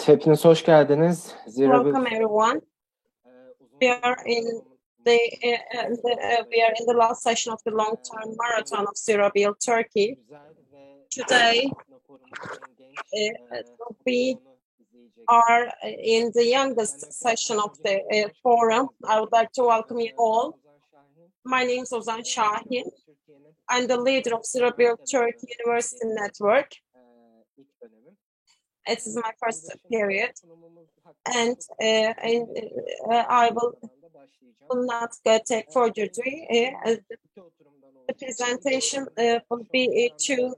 Evet, hepiniz hoş geldiniz. Welcome everyone. We are in the last session of the long-term marathon of Zero Build Turkey. Today we are in the youngest session of the forum. I would like to welcome you all. My name is Ozan Şahin. I'm the leader of Zero Build Turkey University Network. It is my first period, and I will not take further ado. The presentation will be two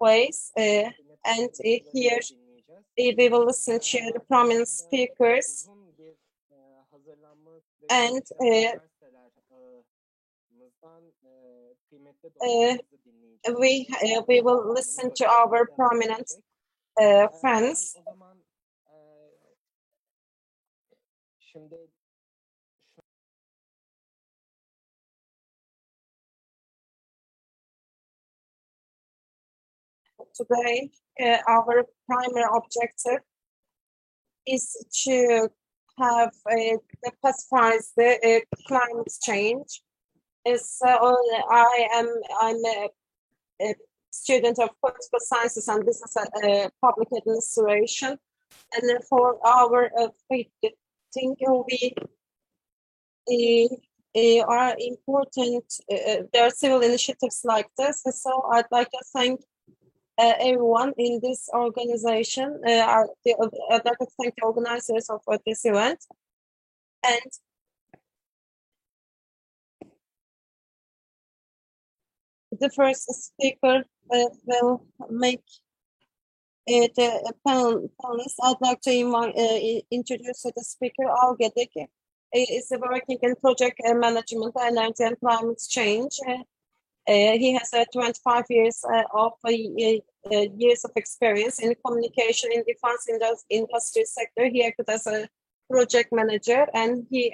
ways, and here we will listen to the prominent speakers, and we will listen to our prominent friends. Today, our primary objective is to have pacifies the climate change. I'm a student of political sciences and business public administration, and for our thing we are important. There are several initiatives like this, so I'd like to thank everyone in this organization. I'd like to thank the organizers of this event. And the first speaker will make the panelist. I'd like to introduce the speaker, Algedik. He is working in project management, energy and climate change. He has 25 years of years of experience in communication in defense industry sector. He acted as a project manager, and he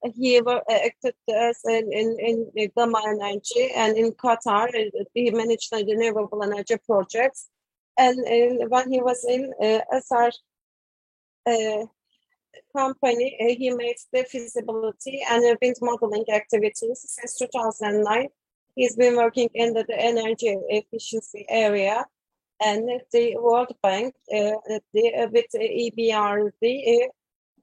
acted as in Gamma Energy, and in Qatar he managed the renewable energy projects. And when he was in SR company, he made the feasibility and wind modeling activities since 2009. He's been working in the energy efficiency area, and the World Bank, with EBRD,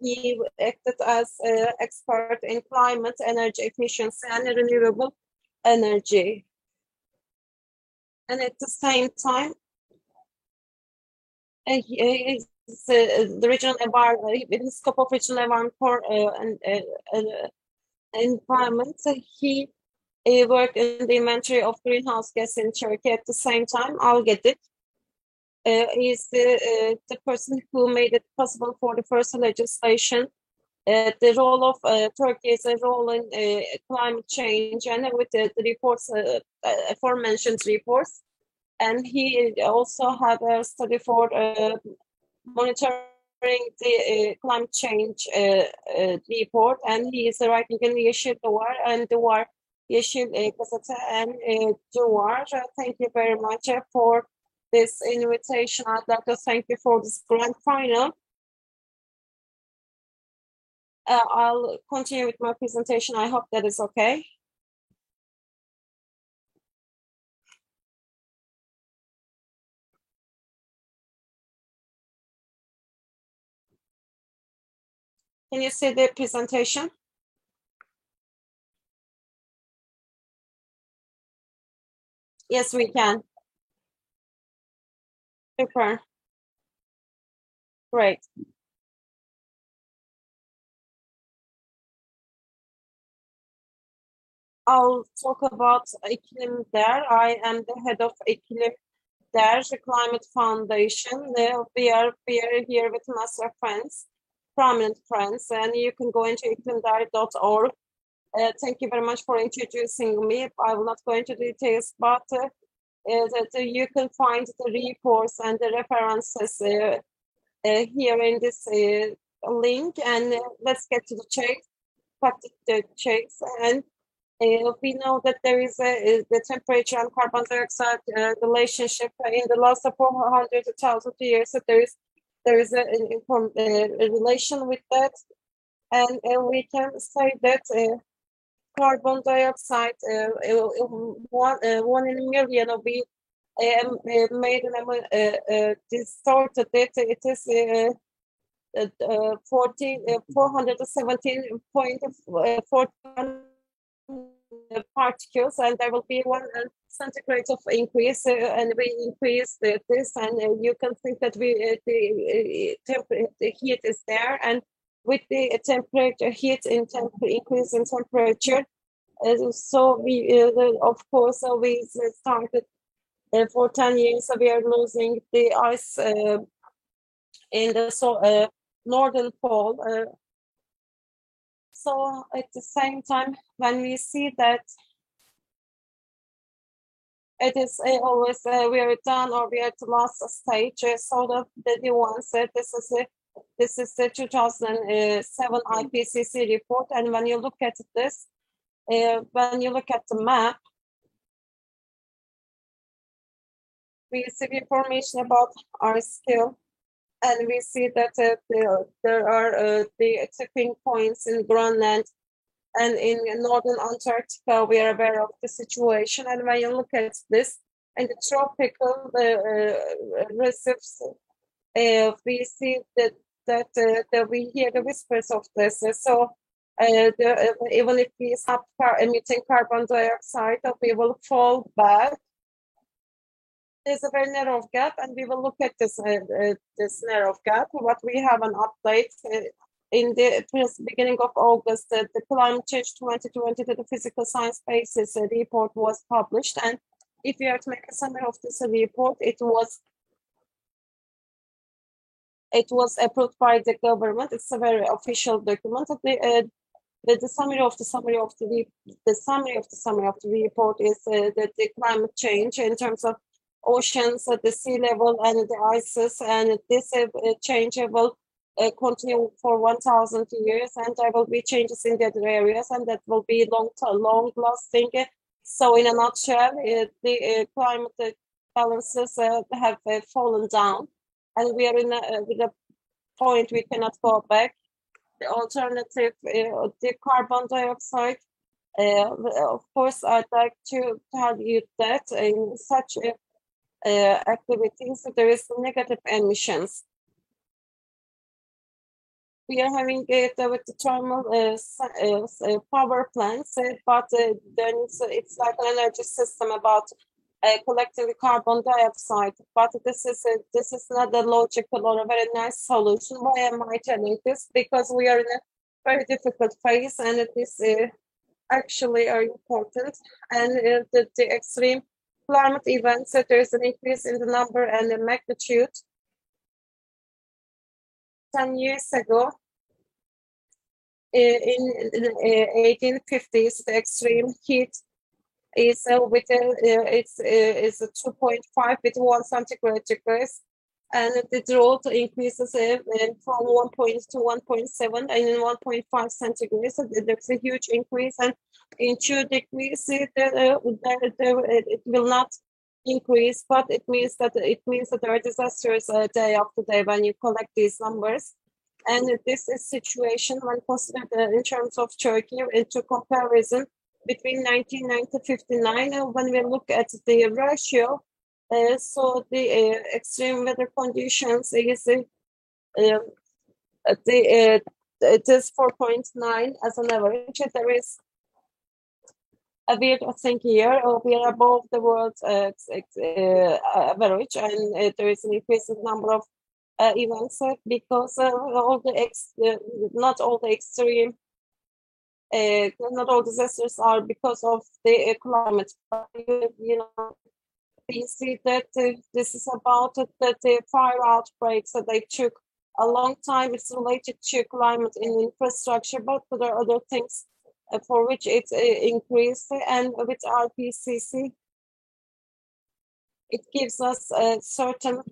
he acted as expert in climate, energy efficiency, and renewable energy. And at the same time, the regional environment, in the scope of regional environment for environment, he worked in the inventory of greenhouse gas in Turkey. At the same time, Algedik is the person who made it possible for the first legislation. The role of Turkey is a role in climate change, and with the reports, aforementioned reports. And he also had a study for monitoring the climate change report, and he is writing in Yeşil Duvar and Duvar Yeşil Gazete and Duvar. Thank you very much for this invitation. I'd like to thank you for this grand final. I'll continue with my presentation. I hope that is okay. Can you see the presentation? Yes, we can. Super. Great. I'll talk about İklim Der. I am the head of İklim Der Climate Foundation. We are here with master friends, prominent friends, and you can go into iklimder.org. Thank you very much for introducing me. I will not go into details, but you can find the reports and the references here in this link. And let's get to the checks. And we know that there is the temperature and carbon dioxide relationship in the last 400,000 years. So there is there is a relation with that, and we can say that carbon dioxide, one in a million of we made distorted it. It is 417.41 particles, and there will be 1 centigrade of increase, and we increase this, and you can think that the heat is there, and with the temperature increase in temperature, so we of course we started for 10 years we are losing the ice in the northern pole. So at the same time, when we see that it is always we are done or we are at the last stage, so the nuance, this is the 2007 IPCC report, and when you look at this, when you look at the map, we see information about our scale, and we see that there are the tipping points in Greenland and in northern Antarctica. We are aware of the situation, and when you look at this, and the tropical receipts, we see that we hear the whispers of this. So even if we stop emitting carbon dioxide, we will fall back. There's a very narrow gap, and we will look at this narrow gap. What we have an update in the beginning of August, the Climate Change 2020 to the Physical Science Basis report was published. And if we are to make a summary of this report, it was approved by the government. It's a very official document. The summary of the report is that the climate change in terms of oceans, the sea level, and the ices, and this change will continue for 1,000 years, and there will be changes in the other areas, and that will be long lasting. So, in a nutshell, the climate balances have fallen down, and we are with a point we cannot go back. The alternative, the carbon dioxide. Of course, I'd like to tell you that in such activities, there is negative emissions. We are having it with the thermal power plants, but then it's like an energy system about collecting the carbon dioxide. But this is not a logical or a very nice solution. Why am I telling this? Because we are in a very difficult phase, and it is actually are important. And the extreme climate events, there is an increase in the number and the magnitude. 10 years ago, in the 1850s, the extreme heat is it's 2.5 with 1 centigrade degrees, and the drought increases from 1 point to 1.7 and in 1.5 centigrades. So there's a huge increase, and in 2 degrees it will not increase, but it means that there are disasters day after day when you collect these numbers. And this is situation when considered in terms of Turkey into comparison between 1990 to 59. When we look at the ratio, so the extreme weather conditions is it is 4.9 as an average. There is a weird thing here. We are above the world's average, and there is an increasing number of events because not all the extreme, not all disasters are because of the climate. We see that this is about the fire outbreaks that they took a long time. It's related to climate and infrastructure, but there are other things for which it's increased. And with IPCC, it gives us a certain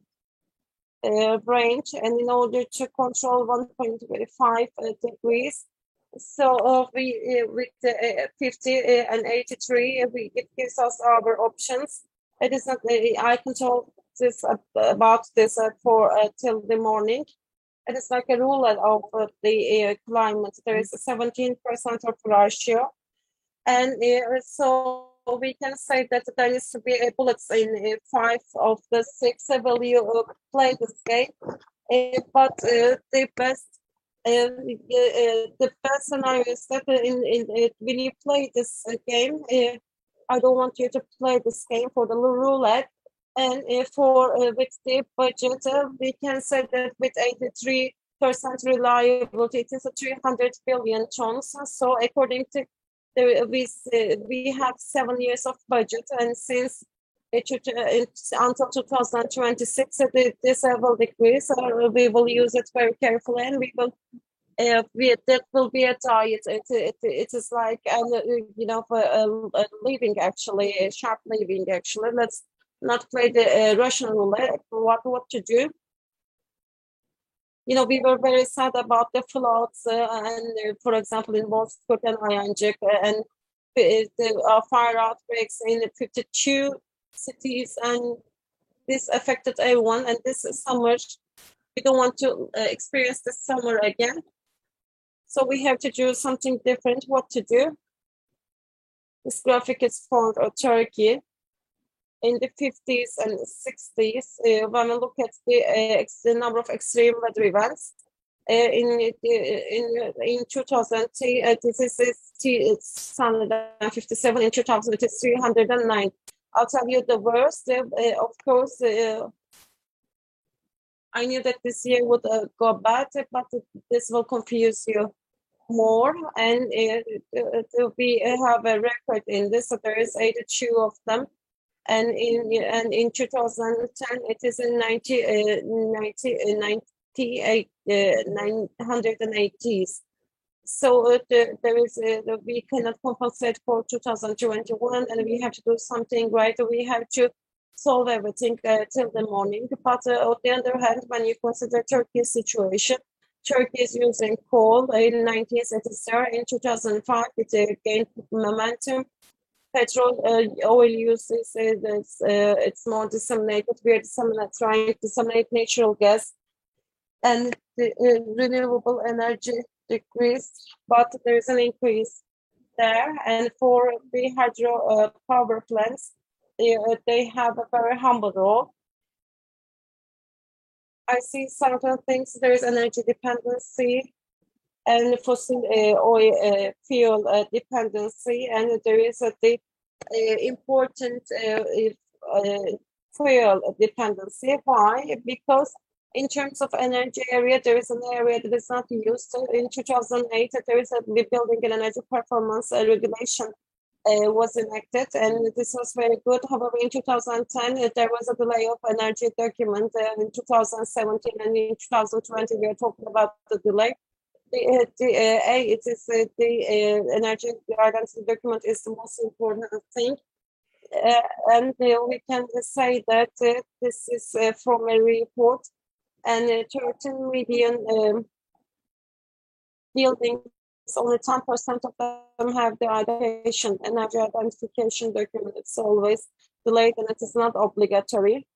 range, and in order to control 1.5 degrees, so we with 50 and 83, it gives us our options. It is not I control this about this for till the morning. It is like a rule of the climate. There is a 17% of ratio, and so we can say that there needs to be bullets in 5 of the 6 will you play this game. But the best scenario is that when you play this game, I don't want you to play this game for the roulette. And for with the budget, we can say that with 83% reliability, it is a 300 billion tons. So according to we have 7 years of budget, and since until 2026, this will decrease. We will use it very carefully, and we will. That will be a diet. It is like for a living, actually, a sharp living, actually. Let's not play the Russian roulette. What to do? We were very sad about the floods, and for example, in Wolfsburg and Ayancık, and the fire outbreaks in 52 cities, and this affected everyone. And this summer, we don't want to experience this summer again. So we have to do something different. What to do? This graphic is for Turkey in the 50s and 60s. When we look at the number of extreme weather events in 2000, this is 157. In 2000, it is 309. I'll tell you the worst. Of course, I knew that this year would go bad, but this will confuse you more. And we have a record in this. So there is 82 of them. And in 2010, it is in 980s. So there is we cannot compensate for 2021, and we have to do something right. We have to solve everything till the morning. But on the other hand, when you consider Turkey's situation, Turkey is using coal in 1987. In 2005, it gained momentum. Petrol, oil use it's more disseminated. We are trying to disseminate natural gas, and the renewable energy decreased, but there is an increase there. And for the hydro power plants, they have a very humble role. I see certain things. There is energy dependency and fossil oil fuel dependency, and there is the important fuel dependency. Why? Because in terms of energy area, there is an area that is not used. In 2008, there is a building and energy performance regulation was enacted, and this was very good. However, in 2010, there was a delay of energy document. In 2017 and in 2020, we are talking about the delay. It is the energy guidance document is the most important thing. And we can say that this is from a report, and 13 million buildings, only 10% of them have the energy identification document. It's always delayed, and it is not obligatory.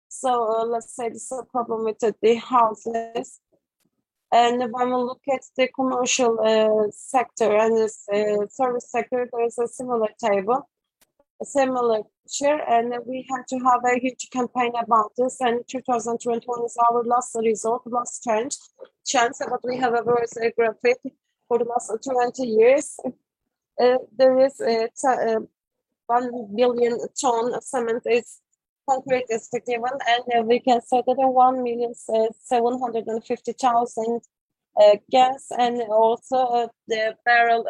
So let's say this is a problem with the houses. And when we look at the commercial sector and the service sector, there is a similar table, a similar picture, and we have to have a huge campaign about this. And 2021 is our last result, last chance, but we have a very graphic for the last 20 years. There is 1 billion ton of cement is concrete is given, and we can say that 1,750,000 gas, and also the barrel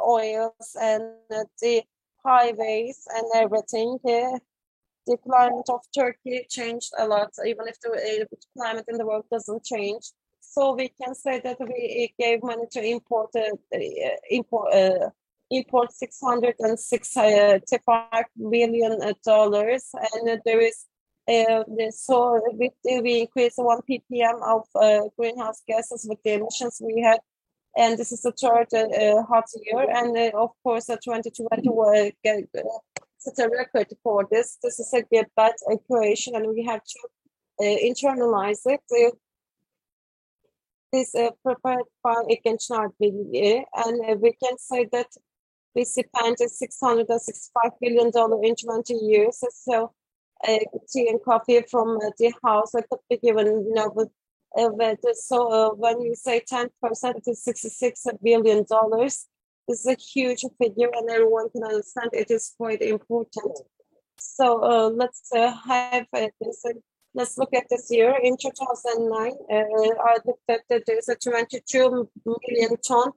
oils and the highways and everything. The climate of Turkey changed a lot, even if the climate in the world doesn't change. So we can say that we gave money to import $665 million, and there is so we increase 1 ppm of greenhouse gases with the emissions we had, and this is the third hot year, and of course 2020 set a record for this. This is a bad equation, and we have to internalize it. This prepared by Ekençnar Birliği, and we can say that we spent $665 billion in 20 years. So tea and coffee from the house could be given, so when you say 10%, it is $66 billion. This is a huge figure, and everyone can understand it is quite important. So let's have this. Let's look at this year. In 2009, I looked at that there's a 22 million ton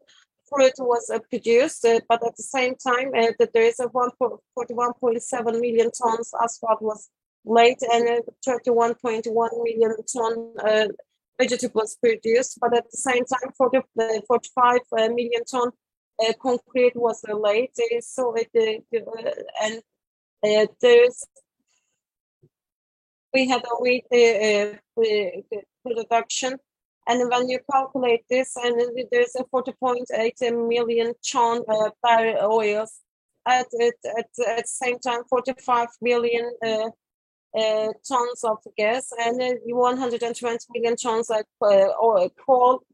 fruit was produced, but at the same time, that there is a 41.7 million tons asphalt was laid, and 31.1 million ton vegetables produced. But at the same time, 45 million ton concrete was laid. So and there's we had a week production, and when you calculate this, and there's a 40.8 million ton barrel oils at the same time 45 million tons of gas, and 120 million tons of oil, coal,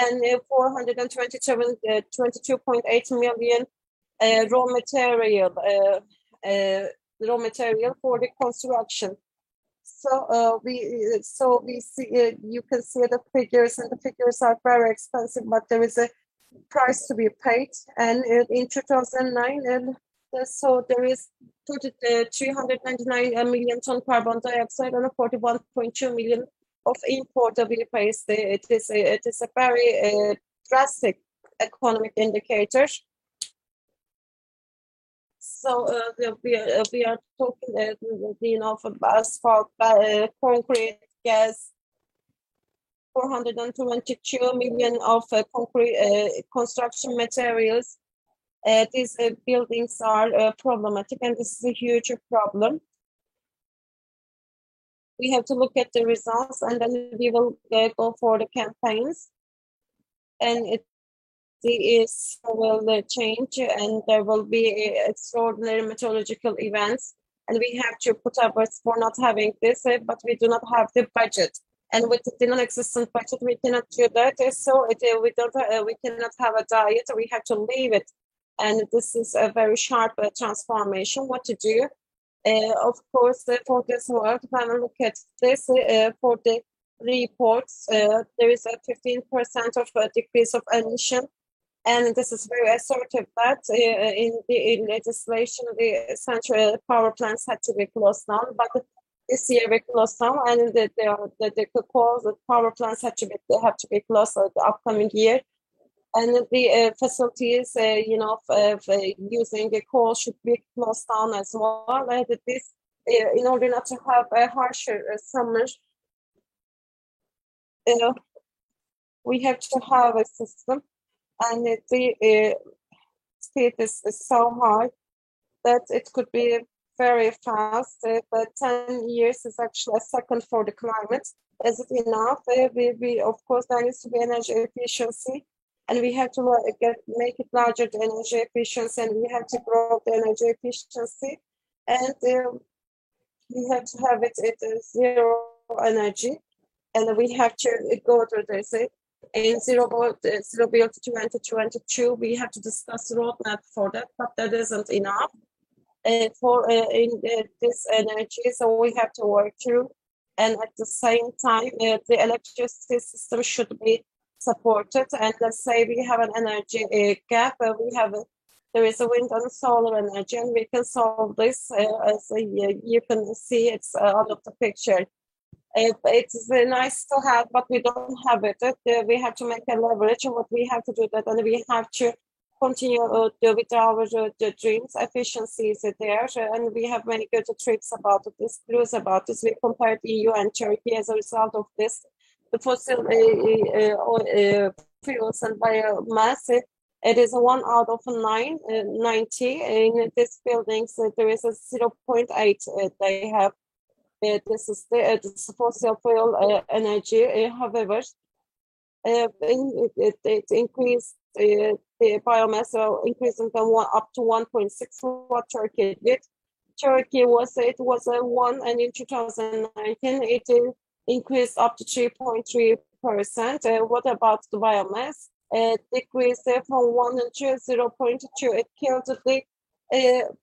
and 22.8 million raw material for the construction. So we see you can see the figures, and the figures are very expensive, but there is a price to be paid. And in 2009, and so there is 399 million ton carbon dioxide and 41.2 million of import that we face. It is a very drastic economic indicator. So we are talking of asphalt, concrete, gas, 422 million of concrete construction materials. These buildings are problematic, and this is a huge problem. We have to look at the results, and then we will go for the campaigns. And it is will change, and there will be extraordinary meteorological events, and we have to put efforts for not having this, but we do not have the budget, and with the non-existent budget we cannot do that. So we cannot have a diet, we have to leave it, and this is a very sharp transformation. What to do? Of course, for this work, when we look at this for the reports, there is a 15% of decrease of emission. And this is very assertive that in legislation, the central power plants had to be closed down. But this year we closed down, and the power plants have to be closed the upcoming year. And the facilities, using the coal should be closed down as well. This, in order not to have a harsher summer, we have to have a system. And the speed is so high that it could be very fast, but 10 years is actually a second for the climate. Is it enough? We of course, there needs to be energy efficiency, and we have to make it larger, the energy efficiency, and we have to grow the energy efficiency, and we have to have it at zero energy, and we have to go to this. In zero bill to 2022, we have to discuss the roadmap for that, but that isn't enough for this energy. So we have to work through, and at the same time, the electricity system should be supported. And let's say we have an energy gap. There is a wind and solar energy, and we can solve this. As you can see, it's out of the picture. It's nice to have, but we don't have it. We have to make a leverage. What we have to do that, and we have to continue with our dreams. Efficiency is there, and we have many good tricks about this, clues about this. We compared EU and Turkey as a result of this. The fossil fuels and biomass. It is 1 out of 90. In these buildings, there is a 0.8 they have. This is the fossil fuel energy. However, it increased the biomass, increasing from up to 1.6 what Turkey did. Turkey was a 1, and in 2019 it increased up to 3.3%. What about the biomass? Decreased from 1 to 0.2. It killed the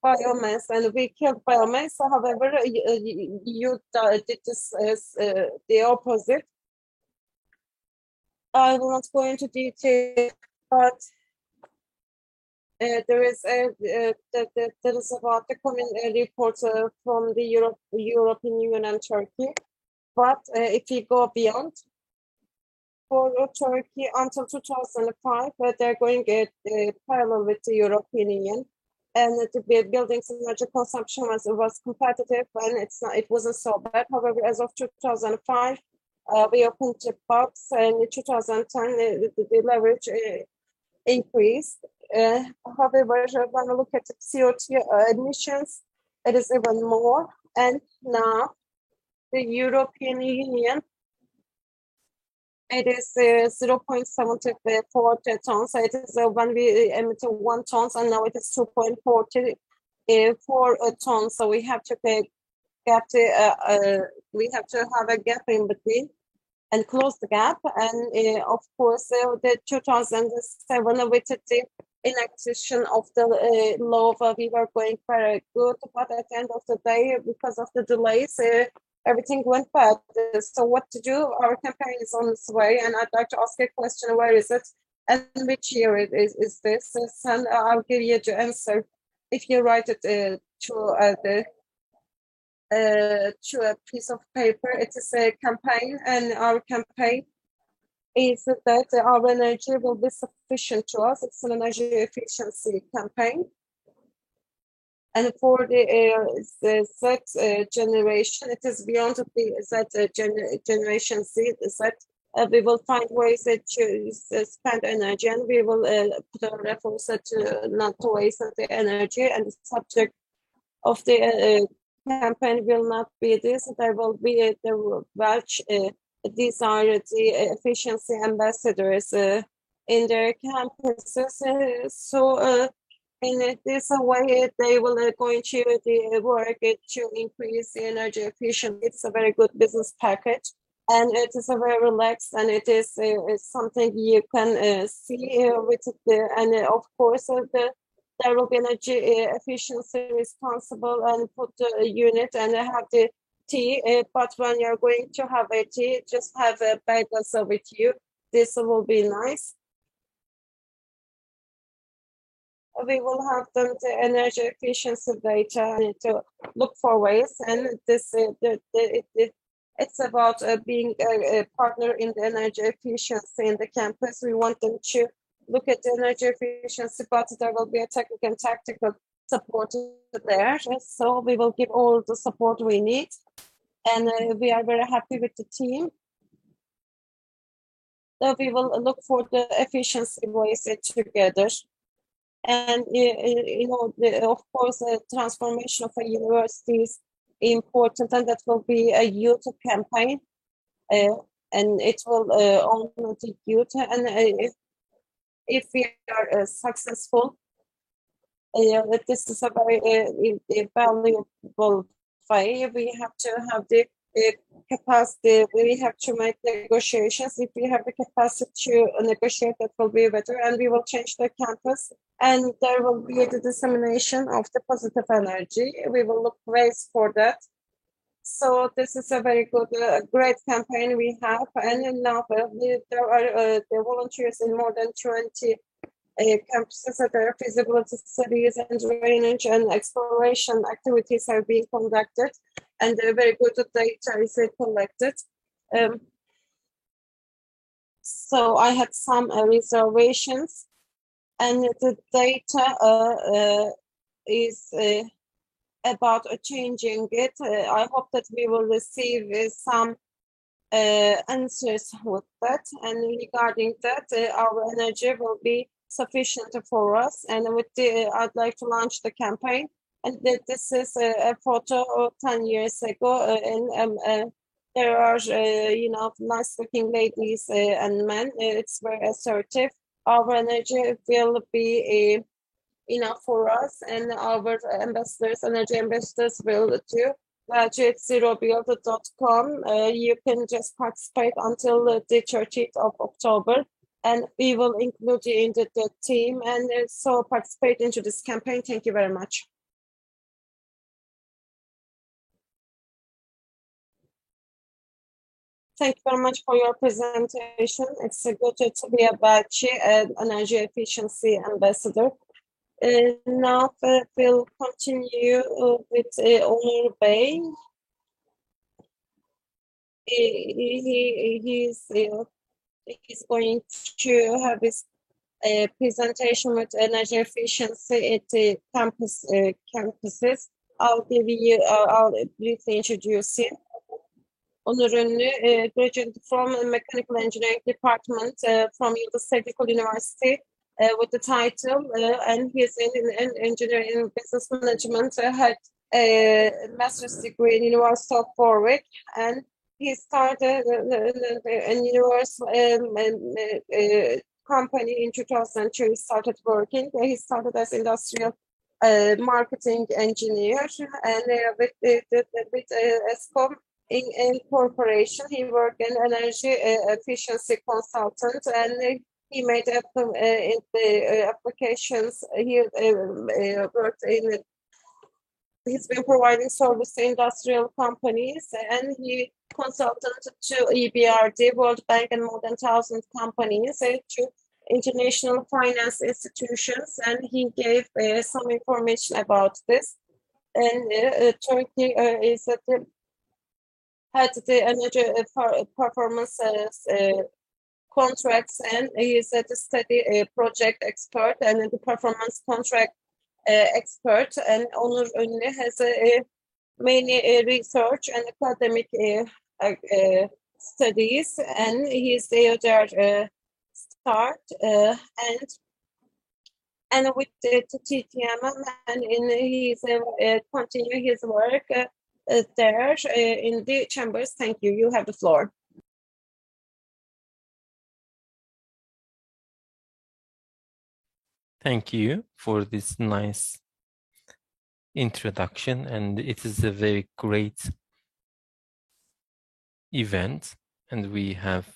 biomass, and we killed biomass. However, you did this as the opposite. I will not go into detail, but there is that is about the common report from the European Union and Turkey. But if we go beyond, for Turkey until 2005, they're going parallel with the European Union, and the buildings energy consumption was competitive, and it wasn't so bad. However, as of 2005, we opened the box, and in 2010 the leverage increased. However, when we look at the CO2 emissions, it is even more. And now the European Union, it is 0.74 tons. So it is when we emit 1 tons, and now it is 2.44 tons. So we have to we have to have a gap in between and close the gap. And of course, the 2007 with the enactation of the law, we were going very good. But at the end of the day, because of the delays, everything went bad. So what to do? Our campaign is on its way, and I'd like to ask a question: where is it, and which year is this? And I'll give you the answer if you write it to a piece of paper. It is a campaign, and our campaign is that our energy will be sufficient to us. It's an energy efficiency campaign. And for the Z generation, it is beyond the Z generation Z. We will find ways to spend energy, and we will put our efforts to not to waste the energy. And the subject of the campaign will not be this. There will be the Welsh. These are the efficiency ambassadors in their campuses. So in this way, they will going to work to increase the energy efficiency. It's a very good business package, and it is a very relaxed, and it is something you can see with the, and of course there will be energy efficiency responsible, and put the unit and have the tea. But when you're going to have a tea, just have a bagels with you. This will be nice. We will have them the energy efficiency data to look for ways, and this it's about being a partner in the energy efficiency in the campus. We want them to look at the energy efficiency, but there will be a technical and tactical support there. So we will give all the support we need, and we are very happy with the team. So we will look for the efficiency ways together. And of course, the transformation of a university is important, and that will be a youth campaign, and it will honor the youth. And if we are successful, this is a very valuable way. We have to have the capacity. We have to make negotiations. If we have the capacity to negotiate, that will be better, and we will change the campus, and there will be the dissemination of the positive energy. We will look ways for that. So this is a very good, great campaign we have, and now there are the volunteers in more than 20 campuses. There are feasibility studies and drainage and exploration activities are being conducted, and very good data is collected. So I had some reservations, and the data is about changing it. I hope that we will receive some answers with that, and regarding that, our energy will be sufficient for us. And with I'd like to launch the campaign. And this is a photo of 10 years ago, and there are nice looking ladies and men. It's very assertive. Our energy will be enough for us, and our ambassadors, energy ambassadors will do. Zerobuild.com. You can just participate until the 30th of October, and we will include you in the team, and so participate into this campaign. Thank you very much. Thank you very much for your presentation. It's good to be a Belchi, an energy efficiency ambassador. Now we'll continue with Onur Bey. He's going to have his presentation with energy efficiency at the campuses. I'll briefly introduce him. Onur Ünlü, graduated from Mechanical Engineering Department from Yıldız Teknik University with the title, and he's in engineering business management, had a master's degree in University of Warwick, and he started a universal company in 2002. He started working. He started as industrial marketing engineer, and with ESCOM in corporation, he worked in energy efficiency consultant, and he made in the applications. He worked in. He's been providing service to industrial companies, and he consulted to EBRD, World Bank, and more than 1,000 companies, to international finance institutions, and he gave some information about this. And Turkey is at the had the energy performance contracts, and he is a study project expert and the performance contract expert. And Onur Ünlü has many research and academic studies, and he is there start and with the TTM, and he's continue his work there in the chambers. Thank you. You have the floor. Thank you for this nice introduction, and it is a very great event, and we have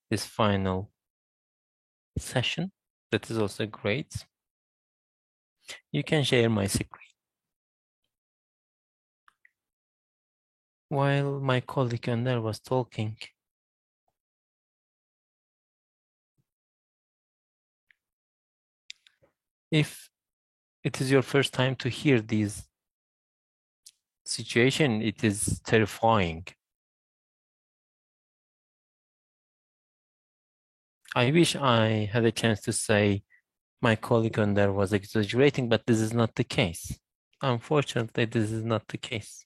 this final session that is also great. You can share my screen. While my colleague Önder was talking, if it is your first time to hear this situation, it is terrifying. I wish I had a chance to say my colleague Önder was exaggerating, but this is not the case. Unfortunately, this is not the case.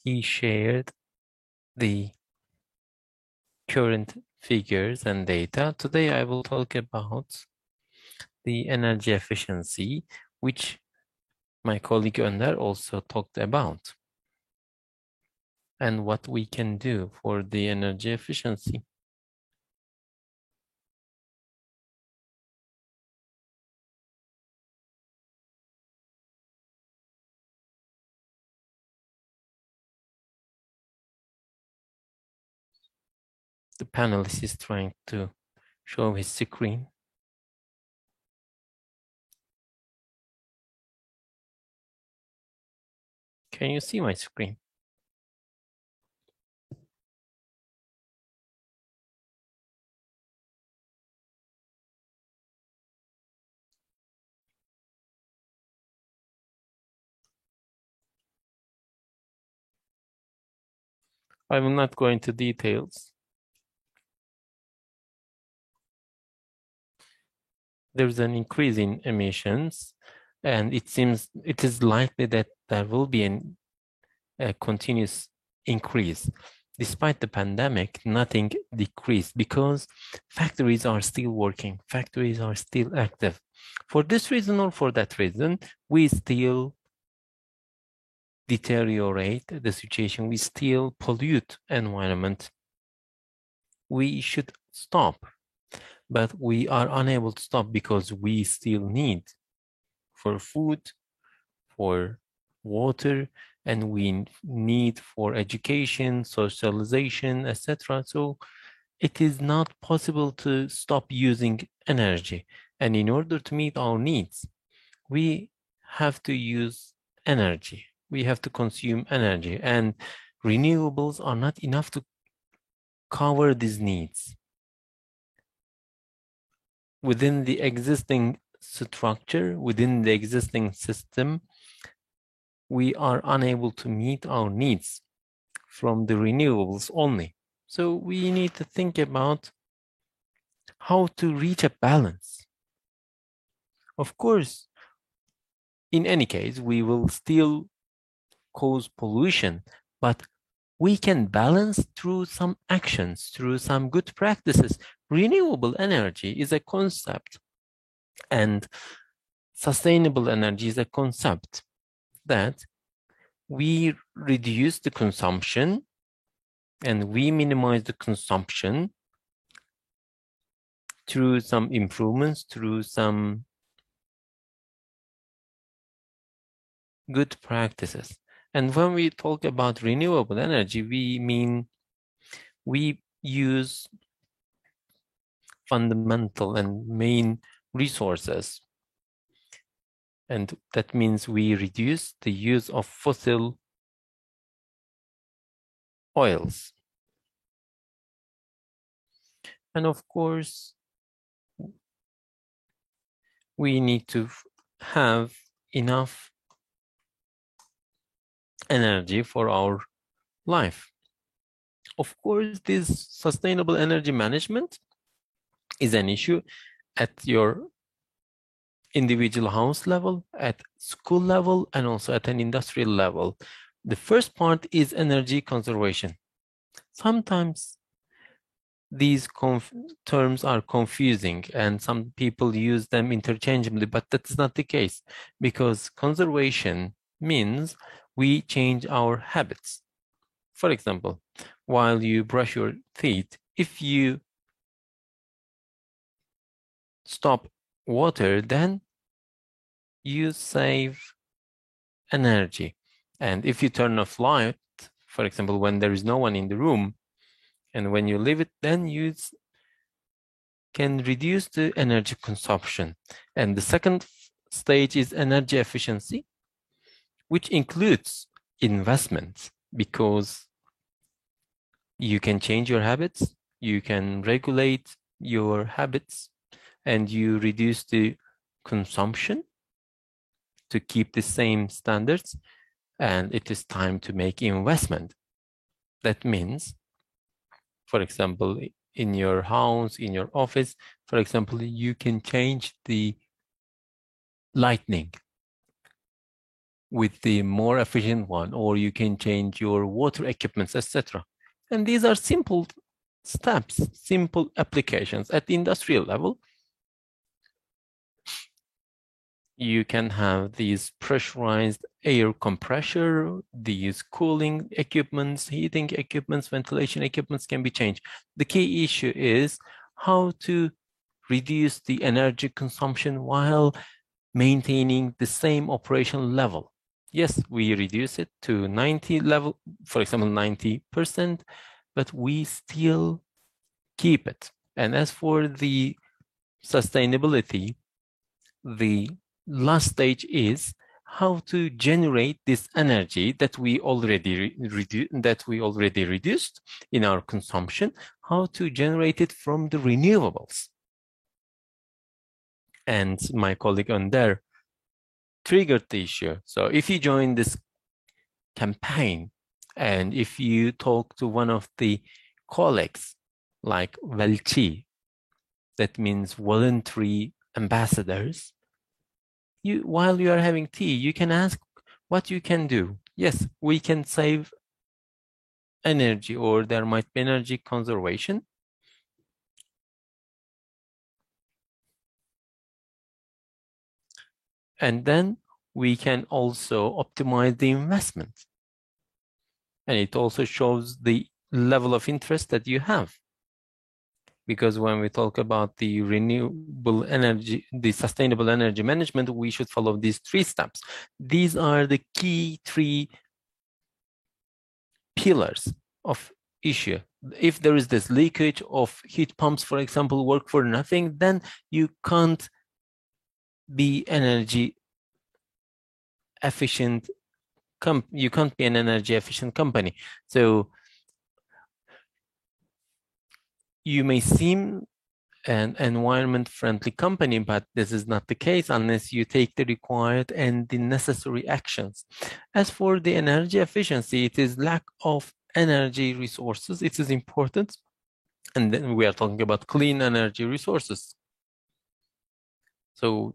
He shared the current figures and data. Today, I will talk about the energy efficiency, which my colleague Önder also talked about, and what we can do for the energy efficiency. The panelist is trying to show his screen. Can you see my screen? I will not go into details. There's an increase in emissions, and it is likely that there will be a continuous increase. Despite the pandemic, nothing decreased because factories are still working, factories are still active. For this reason or for that reason, we still deteriorate the situation, we still pollute environment. We should stop. but we are unable to stop because we still need for food, for water, and we need for education, socialization, etc. So it is not possible to stop using energy. And in order to meet our needs, we have to use energy. We have to consume energy, and renewables are not enough to cover these needs. Within the existing structure, within the existing system, we are unable to meet our needs from the renewables only. So we need to think about how to reach a balance. Of course, in any case, we will still cause pollution, but we can balance through some actions, through some good practices. Renewable energy is a concept, and sustainable energy is a concept that we reduce the consumption and we minimize the consumption through some improvements, through some good practices. And when we talk about renewable energy, we mean we use fundamental and main resources. And that means we reduce the use of fossil oils. And of course, we need to have enough energy for our life. Of course, this sustainable energy management is an issue at your individual house level, at school level, and also at an industrial level. The first part is energy conservation. Sometimes these terms are confusing and some people use them interchangeably, but that's not the case, because conservation means we change our habits. For example, while you brush your teeth, if you stop water, then you save energy. And if you turn off light, for example, when there is no one in the room, and when you leave it, then you can reduce the energy consumption. And the second stage is energy efficiency, which includes investments, because you can change your habits, you can regulate your habits, and you reduce the consumption to keep the same standards. And it is time to make investment. That means, for example, in your house, in your office, for example, you can change the lighting with the more efficient one, or you can change your water equipments, etc. And these are simple steps, simple applications. At the industrial level, you can have these pressurized air compressor, these cooling equipments, heating equipments, ventilation equipments can be changed. The key issue is how to reduce the energy consumption while maintaining the same operational level. Yes, we reduce it to 90 level, for example, 90%, but we still keep it. And as for the sustainability, the last stage is how to generate this energy that we already reduced in our consumption, how to generate it from the renewables. And my colleague Önder triggered the issue. So if you join this campaign and if you talk to one of the colleagues like Velchi, that means voluntary ambassadors, while you are having tea, you can ask what you can do. Yes, we can save energy, or there might be energy conservation. And then we can also optimize the investment. And it also shows the level of interest that you have. because when we talk about the renewable energy, the sustainable energy management, we should follow these 3 steps. These are the key 3 pillars of issue. If there is this leakage of heat pumps, for example, work for nothing, then you can't be energy efficient. You can't be an energy efficient company. So you may seem an environment friendly company, but this is not the case unless you take the required and the necessary actions. As for the energy efficiency, it is lack of energy resources. It is important. And then we are talking about clean energy resources. So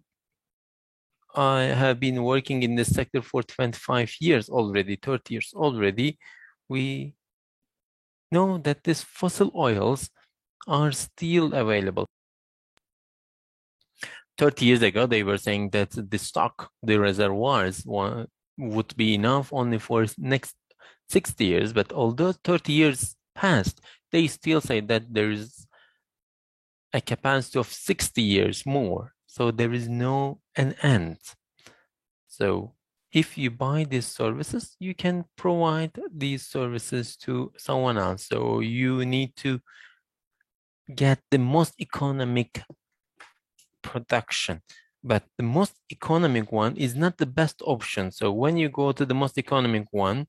I have been working in this sector for 25 years already, 30 years already. We know that these fossil oils are still available. 30 years ago, they were saying that the stock, the reservoirs would be enough only for next 60 years. But although 30 years passed, they still say that there is a capacity of 60 years more. So there is an end. So if you buy these services, you can provide these services to someone else. So you need to get the most economic production, but the most economic one is not the best option. So when you go to the most economic one,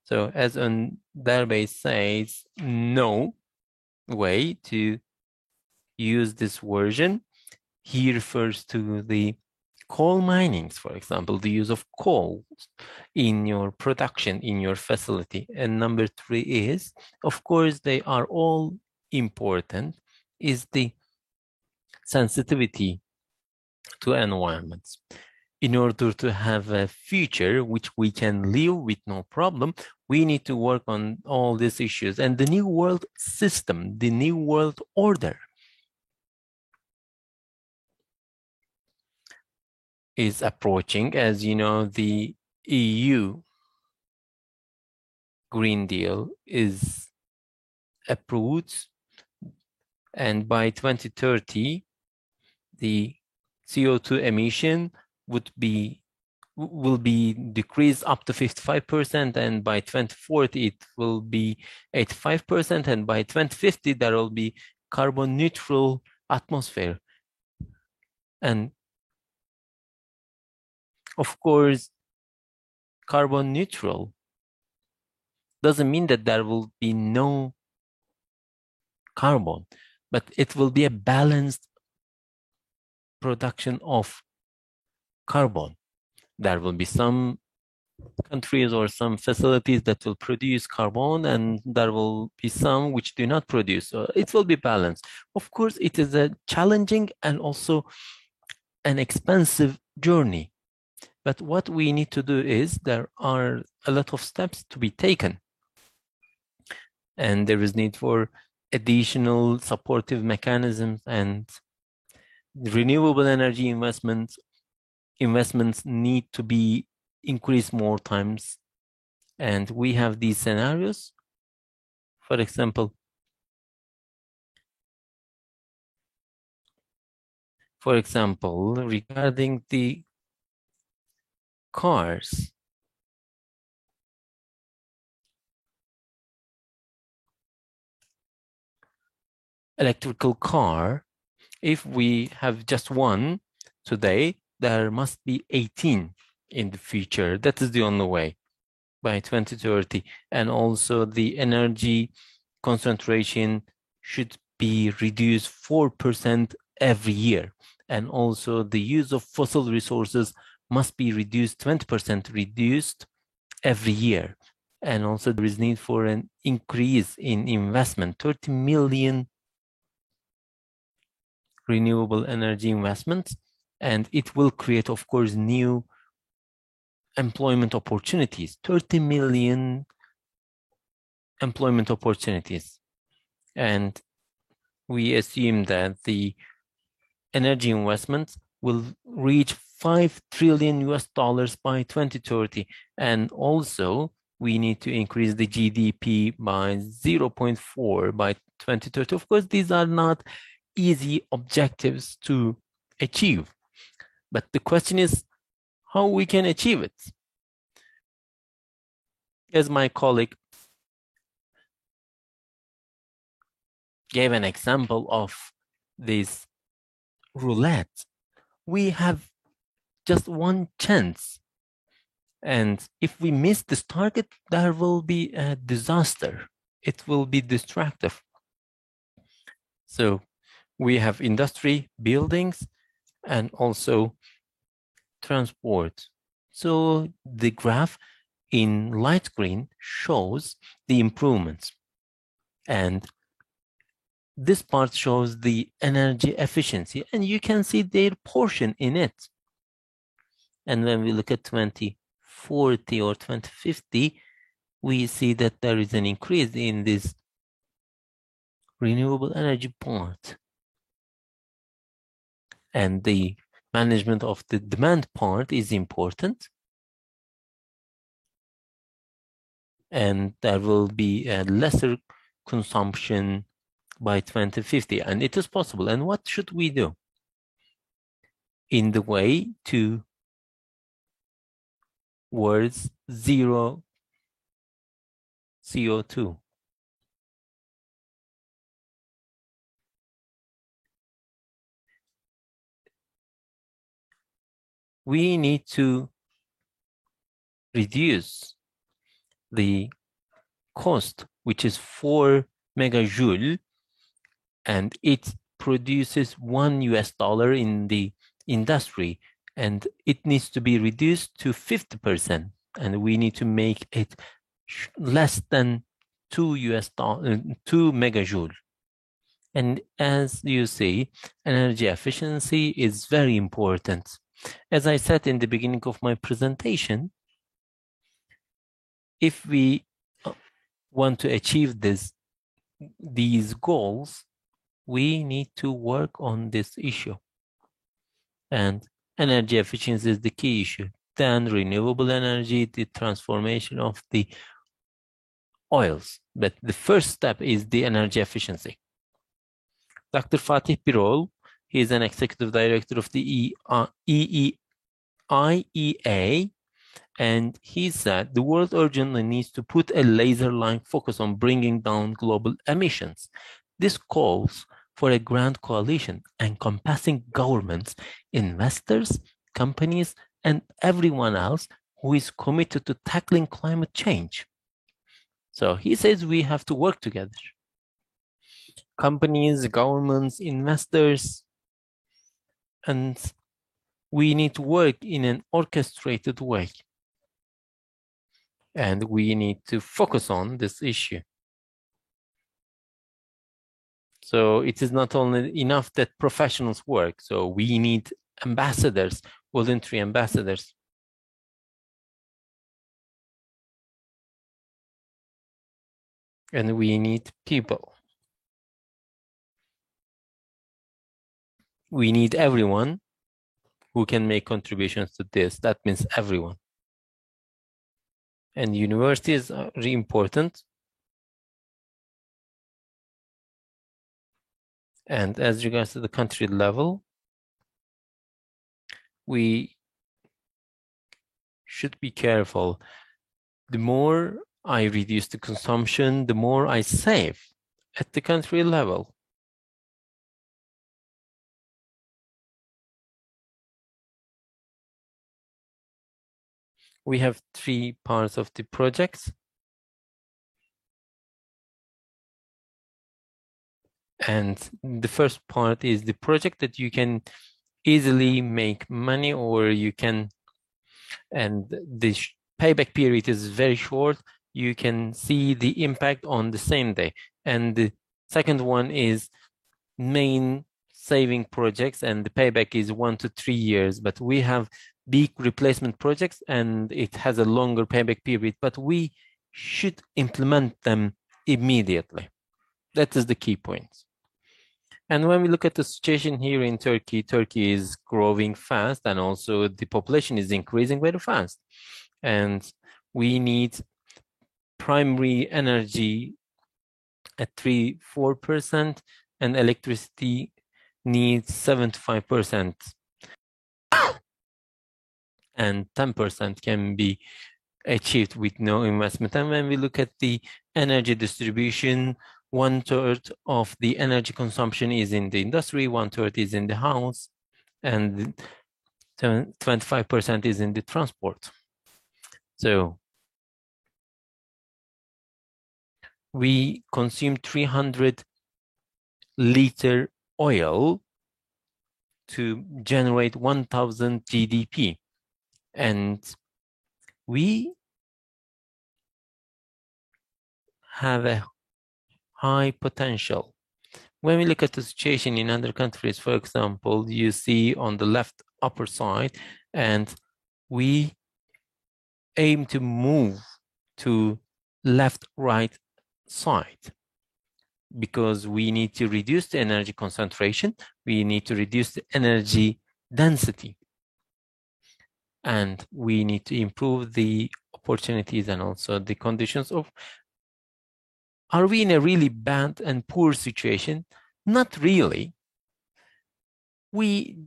so as Önder says, no way to use this version. He refers to the coal minings, for example, the use of coal in your production, in your facility. And number 3 is, of course, they are all important, is the sensitivity to environments. In order to have a future which we can live with no problem, we need to work on all these issues. And the new world system, the new world order is approaching. As you know, the EU Green Deal is approved, and by 2030, the CO2 emission will be decreased up to 55%, and by 2040 it will be 85%, and by 2050 there will be carbon neutral atmosphere. And of course, carbon neutral doesn't mean that there will be no carbon, but it will be a balanced production of carbon. There will be some countries or some facilities that will produce carbon, and there will be some which do not produce. So it will be balanced. Of course, it is a challenging and also an expensive journey. But what we need to do is there are a lot of steps to be taken. And there is need for additional supportive mechanisms, and renewable energy investments need to be increased more times. And we have these scenarios. For example, regarding the cars, electrical car, if we have just one today, there must be 18 in the future. That is the only way by 2030. And also the energy concentration should be reduced 4% every year. And also the use of fossil resources must be reduced 20% reduced every year. And also there is need for an increase in investment, 30 million renewable energy investments, and it will create, of course, new employment opportunities, 30 million employment opportunities. And we assume that the energy investments will reach $5 trillion by 2030. And also we need to increase the GDP by 0.4 by 2030. Of course, these are not easy objectives to achieve, but the question is how we can achieve it. As my colleague gave an example of this roulette, we have just one chance. And if we miss this target, there will be a disaster. It will be destructive. So we have industry, buildings, and also transport. So the graph in light green shows the improvements. And this part shows the energy efficiency, and you can see their portion in it. And when we look at 2040 or 2050, we see that there is an increase in this renewable energy part. And the management of the demand part is important. And there will be a lesser consumption by 2050, and it is possible. And what should we do in the way towards zero CO2? We need to reduce the cost, which is 4 megajoule, and it produces $1 in the industry, and it needs to be reduced to 50%, and we need to make it less than $2 megajoule. And as you see, energy efficiency is very important. As I said in the beginning of my presentation, if we want to achieve these goals, we need to work on this issue. And energy efficiency is the key issue. Then renewable energy, the transformation of the oils. But the first step is the energy efficiency. Dr. Fatih Birol, he is an executive director of the IEA, and he said the world urgently needs to put a laser-like focus on bringing down global emissions. This calls for a grand coalition encompassing governments, investors, companies, and everyone else who is committed to tackling climate change. So he says we have to work together. Companies, governments, investors, and we need to work in an orchestrated way. And we need to focus on this issue. So it is not only enough that professionals work. So we need ambassadors, voluntary ambassadors. And we need people. We need everyone who can make contributions to this. That means everyone. And universities are really important. And as regards to the country level, we should be careful. The more I reduce the consumption, the more I save at the country level. We have 3 parts of the projects. And the first part is the project that you can easily make money, or you can, and the payback period is very short. You can see the impact on the same day. And the second one is main saving projects, and the payback is 1 to 3 years. But we have big replacement projects, and it has a longer payback period, but we should implement them immediately. That is the key point. And when we look at the situation here in Turkey, Turkey is growing fast, and also the population is increasing very fast. And we need primary energy at 3-4%, and electricity needs 75%, and 10% can be achieved with no investment. And when we look at the energy distribution, 1/3 of the energy consumption is in the industry, 1/3 is in the house, and 25% is in the transport. So we consume 300 liter oil to generate 1,000 GDP. And we have a high potential. When we look at the situation in other countries, for example, you see on the left upper side, and we aim to move to left-right side because we need to reduce the energy concentration, we need to reduce the energy density, and we need to improve the opportunities and also the conditions of. Are we in a really bad and poor situation? Not really. We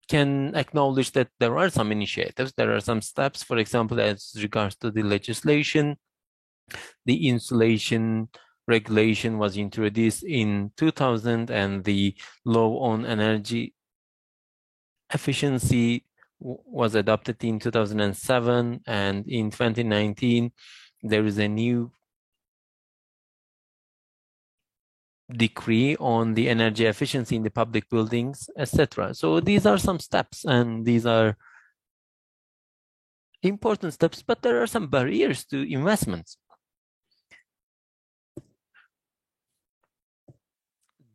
can acknowledge that there are some initiatives, there are some steps, for example, as regards to the legislation. The insulation regulation was introduced in 2000, and the law on energy efficiency was adopted in 2007, and in 2019 there is a new decree on the energy efficiency in the public buildings, etc. So these are some steps, and these are important steps, but there are some barriers to investments.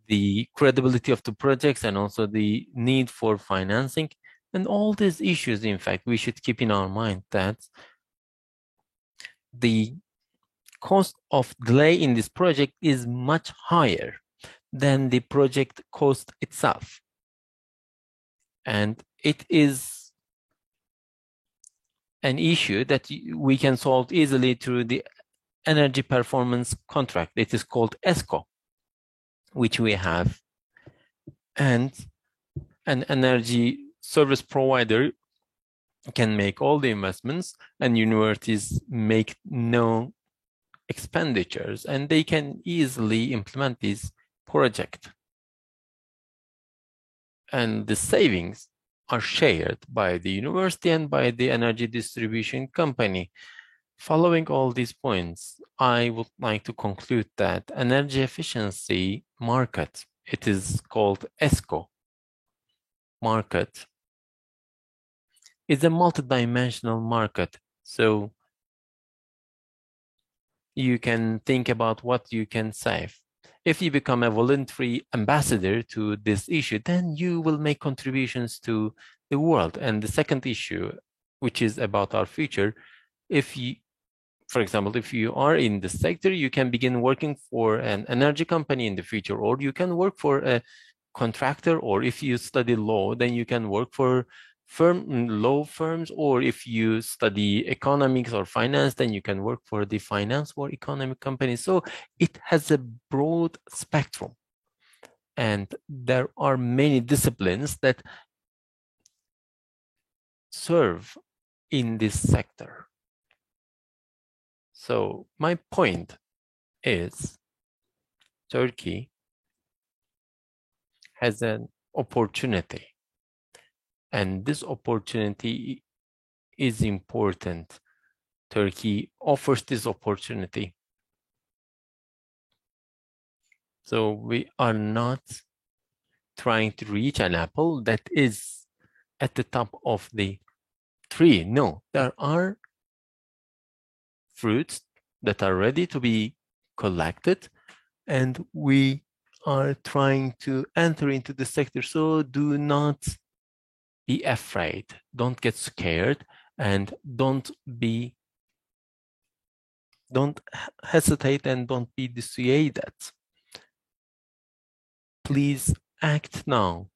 The credibility of the projects and also the need for financing, and all these issues, in fact, we should keep in our mind that the cost of delay in this project is much higher than the project cost itself. And it is an issue that we can solve easily through the energy performance contract. It is called ESCO, which we have. And an energy service provider can make all the investments, and universities make no expenditures, and they can easily implement this project. And the savings are shared by the university and by the energy distribution company. Following all these points, I would like to conclude that energy efficiency market, it is called ESCO market, is a multidimensional market. So you can think about what you can save. If you become a voluntary ambassador to this issue, then you will make contributions to the world. And the second issue, which is about our future, if you, for example, if you are in the sector, you can begin working for an energy company in the future, or you can work for a contractor, or if you study law, then you can work for law firms, or if you study economics or finance, then you can work for the finance or economic companies. So it has a broad spectrum, and there are many disciplines that serve in this sector. So my point is, Turkey has an opportunity, and this opportunity is important. Turkey offers this opportunity. So we are not trying to reach an apple that is at the top of the tree. No, there are fruits that are ready to be collected, and we are trying to enter into the sector. So do not be afraid, don't get scared, and don't hesitate, and don't be dissuaded. Please act now.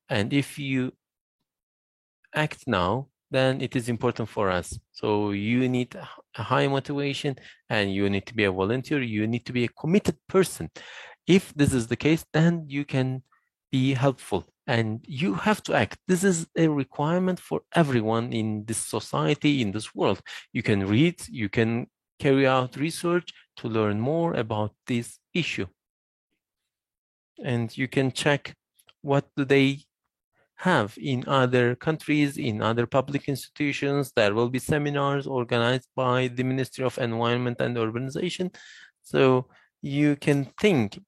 And if you act now, then it is important for us. So you need a high motivation, and you need to be a volunteer. You need to be a committed person. If this is the case, then you can be helpful and you have to act. This is a requirement for everyone in this society, in this world. You can read, you can carry out research to learn more about this issue. And you can check what do they have in other countries, in other public institutions. There will be seminars organized by the Ministry of Environment and Urbanization. So you can think,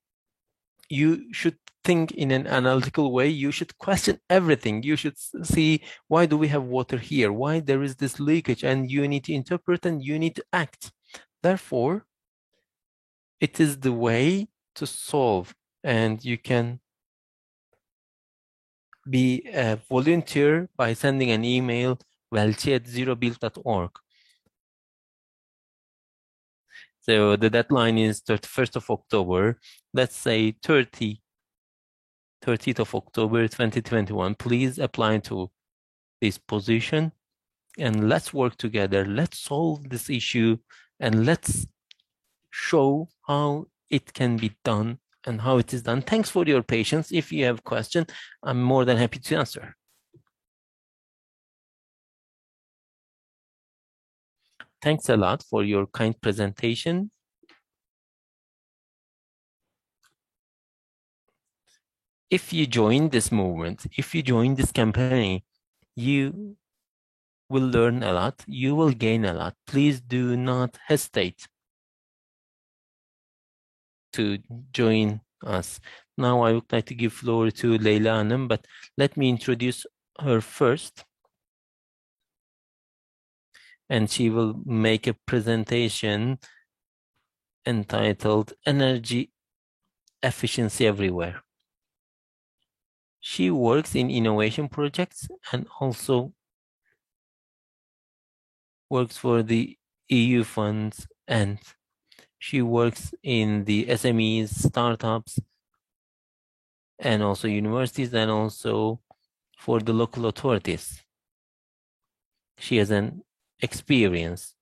you should think in an analytical way. You should question everything. You should see, why do we have water here? Why there is this leakage? And you need to interpret and you need to act. Therefore, it is the way to solve, and you can be a volunteer by sending an email, welchi@zerobuild.org. So the deadline is 31st of October. Let's say 30th of October 2021. Please apply to this position and let's work together. Let's solve this issue and let's show how it can be done and how it is done. Thanks for your patience. If you have a question, I'm more than happy to answer. Thanks a lot for your kind presentation. If you join this movement, if you join this campaign, you will learn a lot, you will gain a lot. Please do not hesitate to join us. Now I would like to give floor to Leyla Hanım, but let me introduce her first. And she will make a presentation entitled Energy Efficiency Everywhere. She works in innovation projects and also works for the EU funds, and she works in the SMEs, startups, and also universities, and also for the local authorities. She has an experience.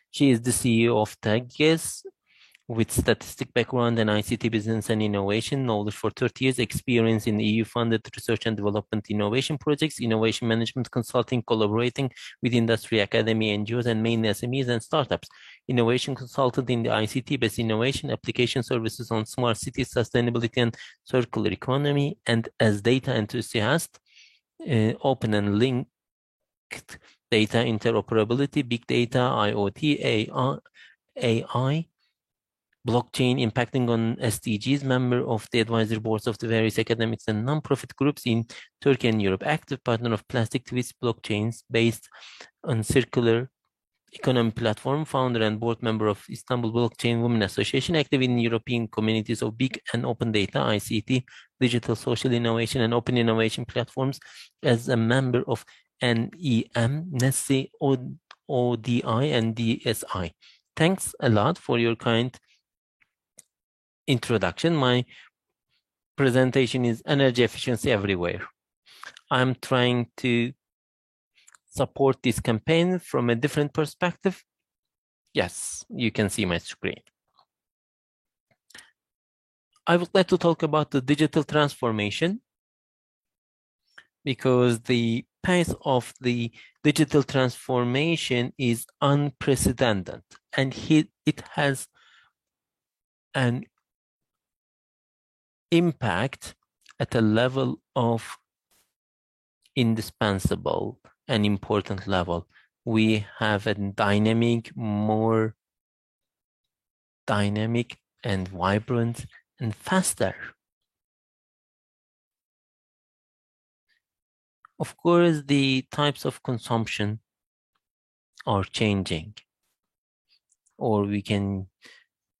She is the CEO of TAGGES, with statistic background and ICT business and innovation knowledge for 30 years, experience in EU-funded research and development innovation projects, innovation management consulting, collaborating with industry, academy, NGOs, and main SMEs and startups. Innovation consultant in the ICT-based innovation, application services on smart cities, sustainability, and circular economy, and as data enthusiast, open and linked data interoperability, big data, IoT, AI, blockchain impacting on SDGs, member of the advisory boards of the various academics and non-profit groups in Turkey and Europe, active partner of Plastic Twist Blockchains based on circular economy platform, founder and board member of Istanbul Blockchain Women Association, active in European communities of big and open data, ICT, digital social innovation, and open innovation platforms, as a member of NEM, NESI, ODI, and DSI. Thanks a lot for your kind introduction. My presentation is energy efficiency everywhere. I'm trying to support this campaign from a different perspective. Yes, you can see my screen. I would like to talk about the digital transformation, because the pace of the digital transformation is unprecedented, and it has an impact at a level of indispensable and important level. We have a dynamic, more dynamic and vibrant and faster. Of course, the types of consumption are changing, or we can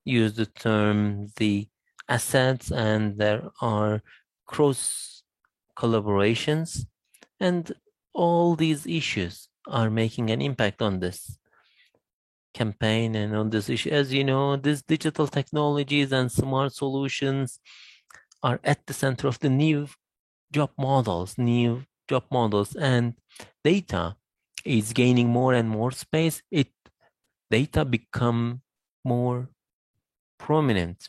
use the term the assets, and there are cross collaborations, and all these issues are making an impact on this campaign and on this issue. As you know, these digital technologies and smart solutions are at the center of the new job models, new job models, and data is gaining more and more space, data become more prominent.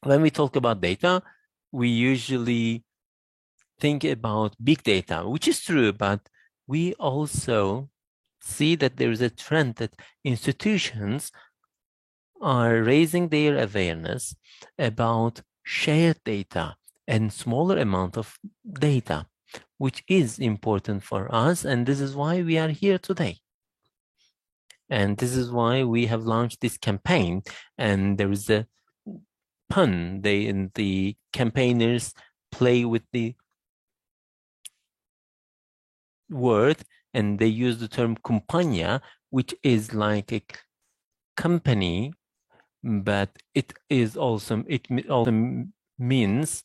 When we talk about data, we usually think about big data, which is true, but we also see that there is a trend that institutions are raising their awareness about shared data and smaller amount of data, which is important for us. And this is why we are here today. And this is why we have launched this campaign. And there is a pun, the campaigners play with the word, and they use the term kumpanya, which is like a company, but it also means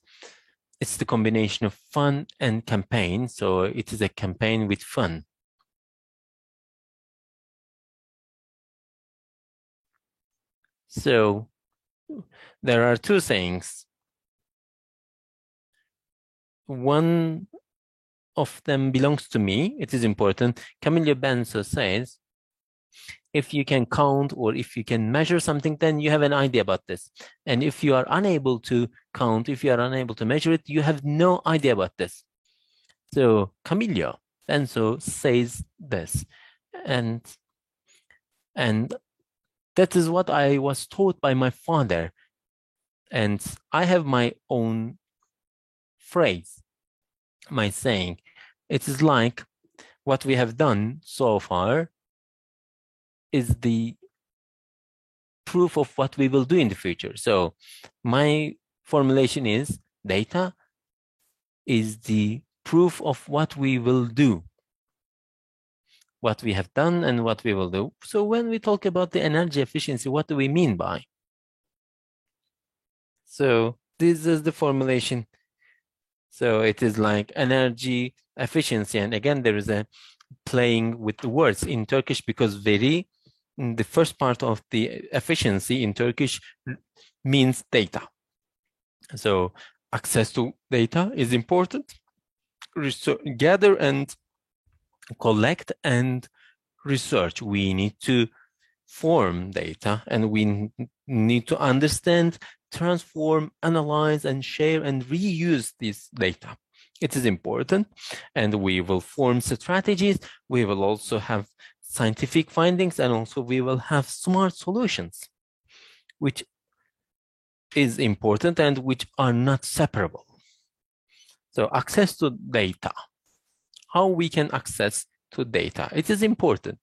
it's the combination of fun and campaign. So it is a campaign with fun. So there are two sayings. One of them belongs to me. It is important. Camilo Benso says, if you can count or if you can measure something, then you have an idea about this. And if you are unable to count, if you are unable to measure it, you have no idea about this. So Camilo Benso says this. And that is what I was taught by my father. And I have my own phrase, my saying. It is like what we have done so far is the proof of what we will do in the future. So my formulation is data is the proof of what we will do, what we have done and what we will do. So when we talk about the energy efficiency, what do we mean by? So this is the formulation. So it is like energy efficiency. And again, there is a playing with the words in Turkish because the first part of the efficiency in Turkish means data. So access to data is important. Gather and collect and research. We need to form data and we need to understand, transform, analyze, and share and reuse this data. It is important, and we will form strategies. We will also have scientific findings, and also we will have smart solutions, which is important and which are not separable. So access to data, how we can access to data. It is important.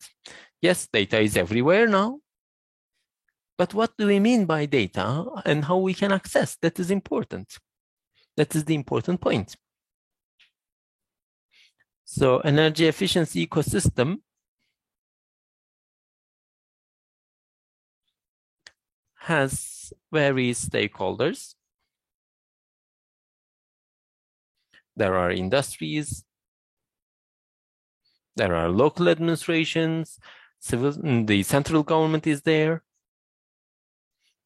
Yes, data is everywhere now, but what do we mean by data and how we can access? That is important. That is the important point. So energy efficiency ecosystem has various stakeholders. There are industries, there are local administrations, the central government is there,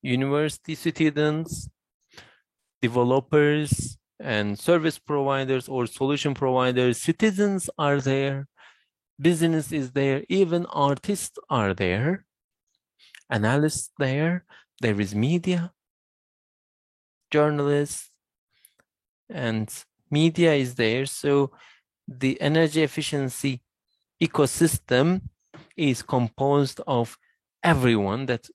university students, developers, and service providers or solution providers, citizens are there, business is there, even artists are there, analysts there is media, journalists, and media is there. So the energy efficiency ecosystem is composed of everyone that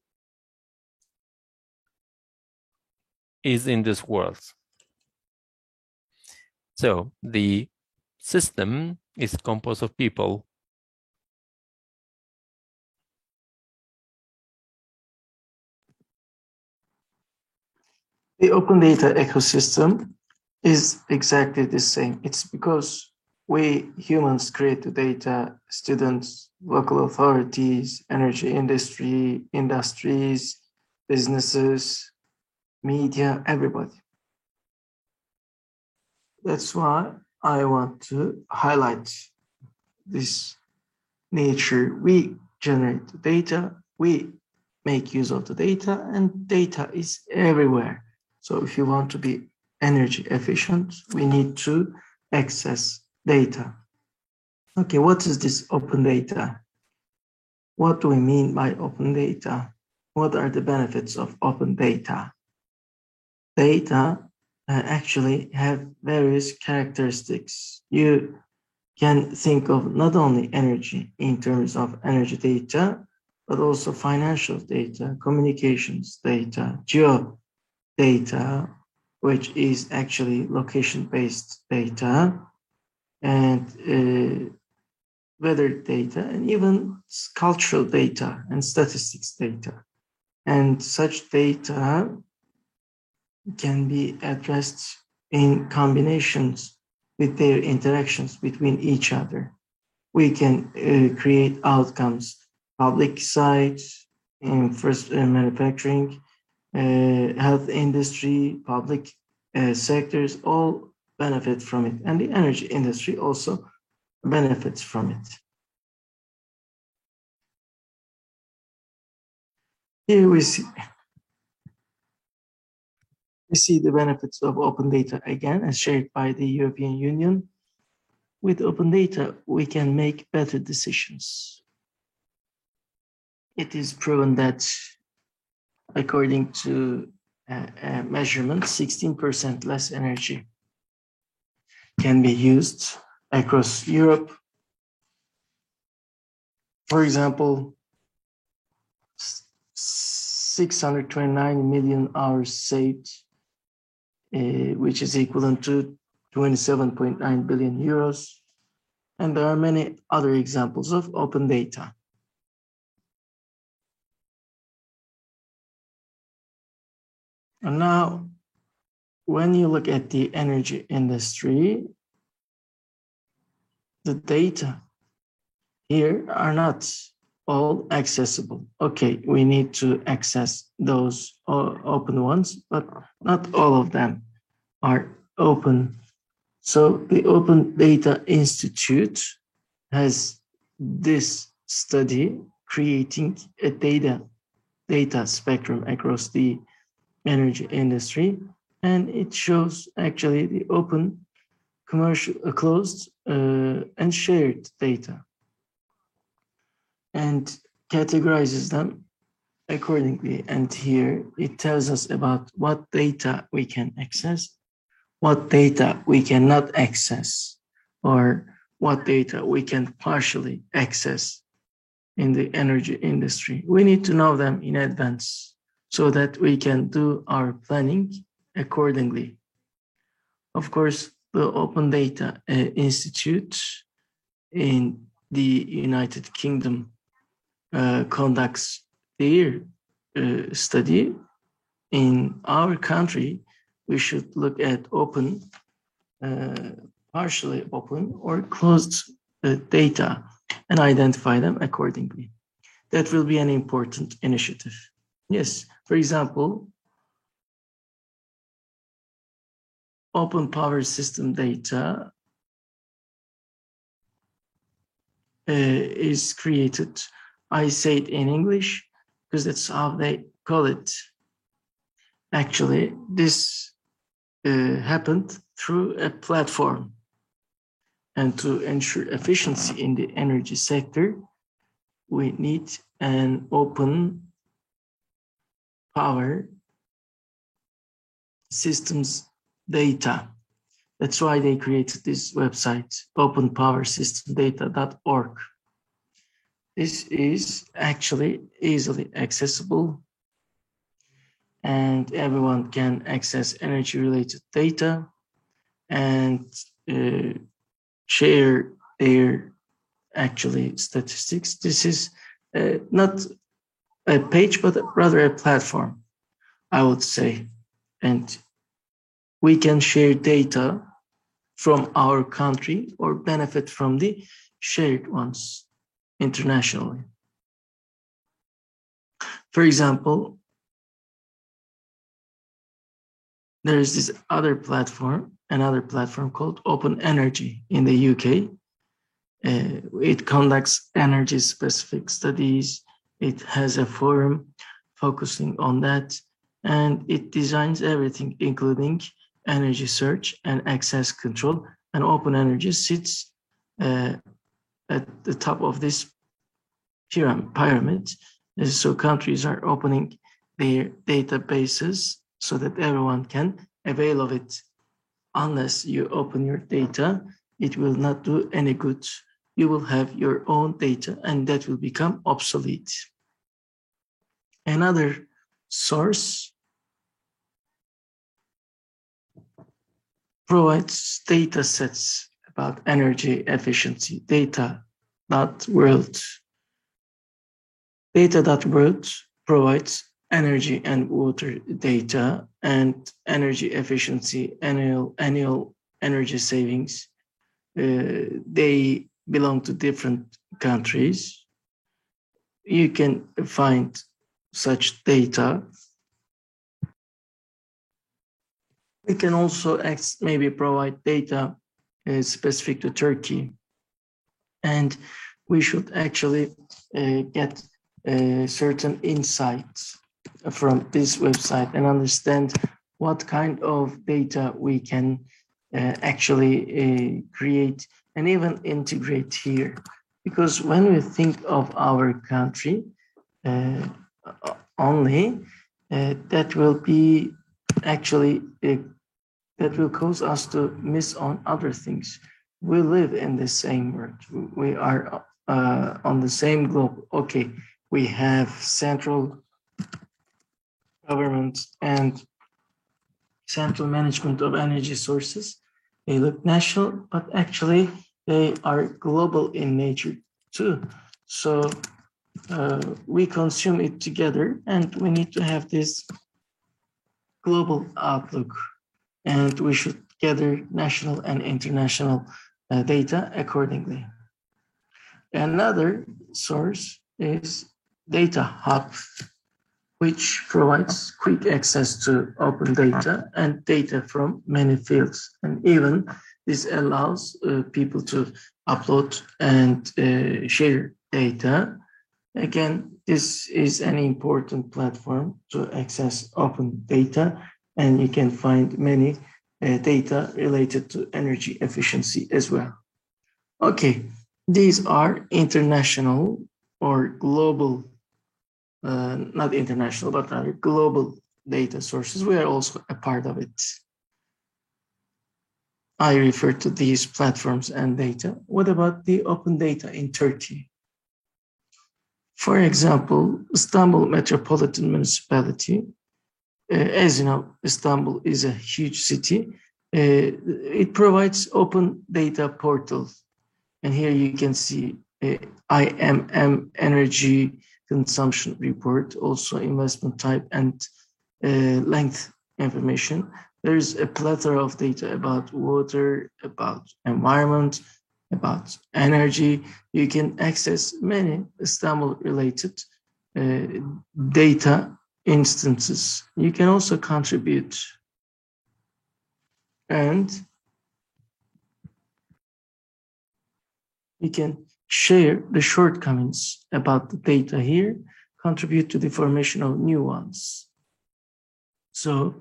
is in this world. So the system is composed of people. The open data ecosystem is exactly the same. It's because we humans create the data, students, local authorities, energy industry, industries, businesses, media, everybody. That's why I want to highlight this nature. We generate data, we make use of the data, and data is everywhere. So if you want to be energy efficient, we need to access data. Okay, what is this open data? What do we mean by open data? What are the benefits of open data? Data actually have various characteristics. You can think of not only energy in terms of energy data, but also financial data, communications data, geo data, which is actually location-based data, and weather data, and even cultural data and statistics data. And such data can be addressed in combinations with their interactions between each other. We can create outcomes, public sites, manufacturing, health industry, public sectors, all benefit from it. And the energy industry also benefits from it. Here we see the benefits of open data again, as shared by the European Union. With open data, we can make better decisions. It is proven that, according to measurements, 16% less energy can be used across Europe. For example, 629 million hours saved, which is equivalent to 27.9 billion euros. And there are many other examples of open data. And now, when you look at the energy industry, the data here are not all accessible. Okay, we need to access those open ones, but not all of them are open. So the Open Data Institute has this study creating a data spectrum across the energy industry, and it shows actually the open, commercial, closed, and shared data, and categorizes them accordingly. And here it tells us about what data we can access, what data we cannot access, or what data we can partially access in the energy industry. We need to know them in advance so that we can do our planning accordingly. Of course, the Open Data Institute in the United Kingdom conducts their study. In our country, we should look at open, partially open, or closed data and identify them accordingly. That will be an important initiative. Yes, for example, open power system data is created. I say it in English because that's how they call it. Actually, this happened through a platform. And to ensure efficiency in the energy sector, we need an open power systems data. That's why they created this website, openpowersystemdata.org. This is actually easily accessible, and everyone can access energy-related data and share their actually statistics. This is not a page, but rather a platform, I would say. And we can share data from our country or benefit from the shared ones internationally. For example, there is this other platform, another platform called Open Energy in the UK. It conducts energy-specific studies. It has a forum focusing on that, and it designs everything, including energy search and access control and open energy sits at the top of this pyramid. So countries are opening their databases so that everyone can avail of it. Unless you open your data, it will not do any good. You will have your own data and that will become obsolete. Another source provides data sets about energy efficiency, data.world. Data.world provides energy and water data and energy efficiency, annual energy savings. They belong to different countries. You can find such data. We can also maybe provide data specific to Turkey. And we should actually get certain insights from this website and understand what kind of data we can actually create and even integrate here. Because when we think of our country only, that will be actually, that will cause us to miss on other things. We live in the same world. We are on the same globe. Okay, we have central government and central management of energy sources. They look national, but actually they are global in nature too. So we consume it together and we need to have this global outlook, and we should gather national and international data accordingly. Another source is Data Hub, which provides quick access to open data and data from many fields. And even this allows people to upload and share data. Again, this is an important platform to access open data, and you can find many data related to energy efficiency as well. Okay, these are international or global, not international, but rather global data sources. We are also a part of it. I refer to these platforms and data. What about the open data in Turkey? For example, Istanbul Metropolitan Municipality, as you know, Istanbul is a huge city. It provides open data portals. And here you can see IMM energy consumption report, also investment type and length information. There is a plethora of data about water, about environment, about energy. You can access many Istanbul-related data instances. You can also contribute. And you can share the shortcomings about the data here, contribute to the formation of new ones. So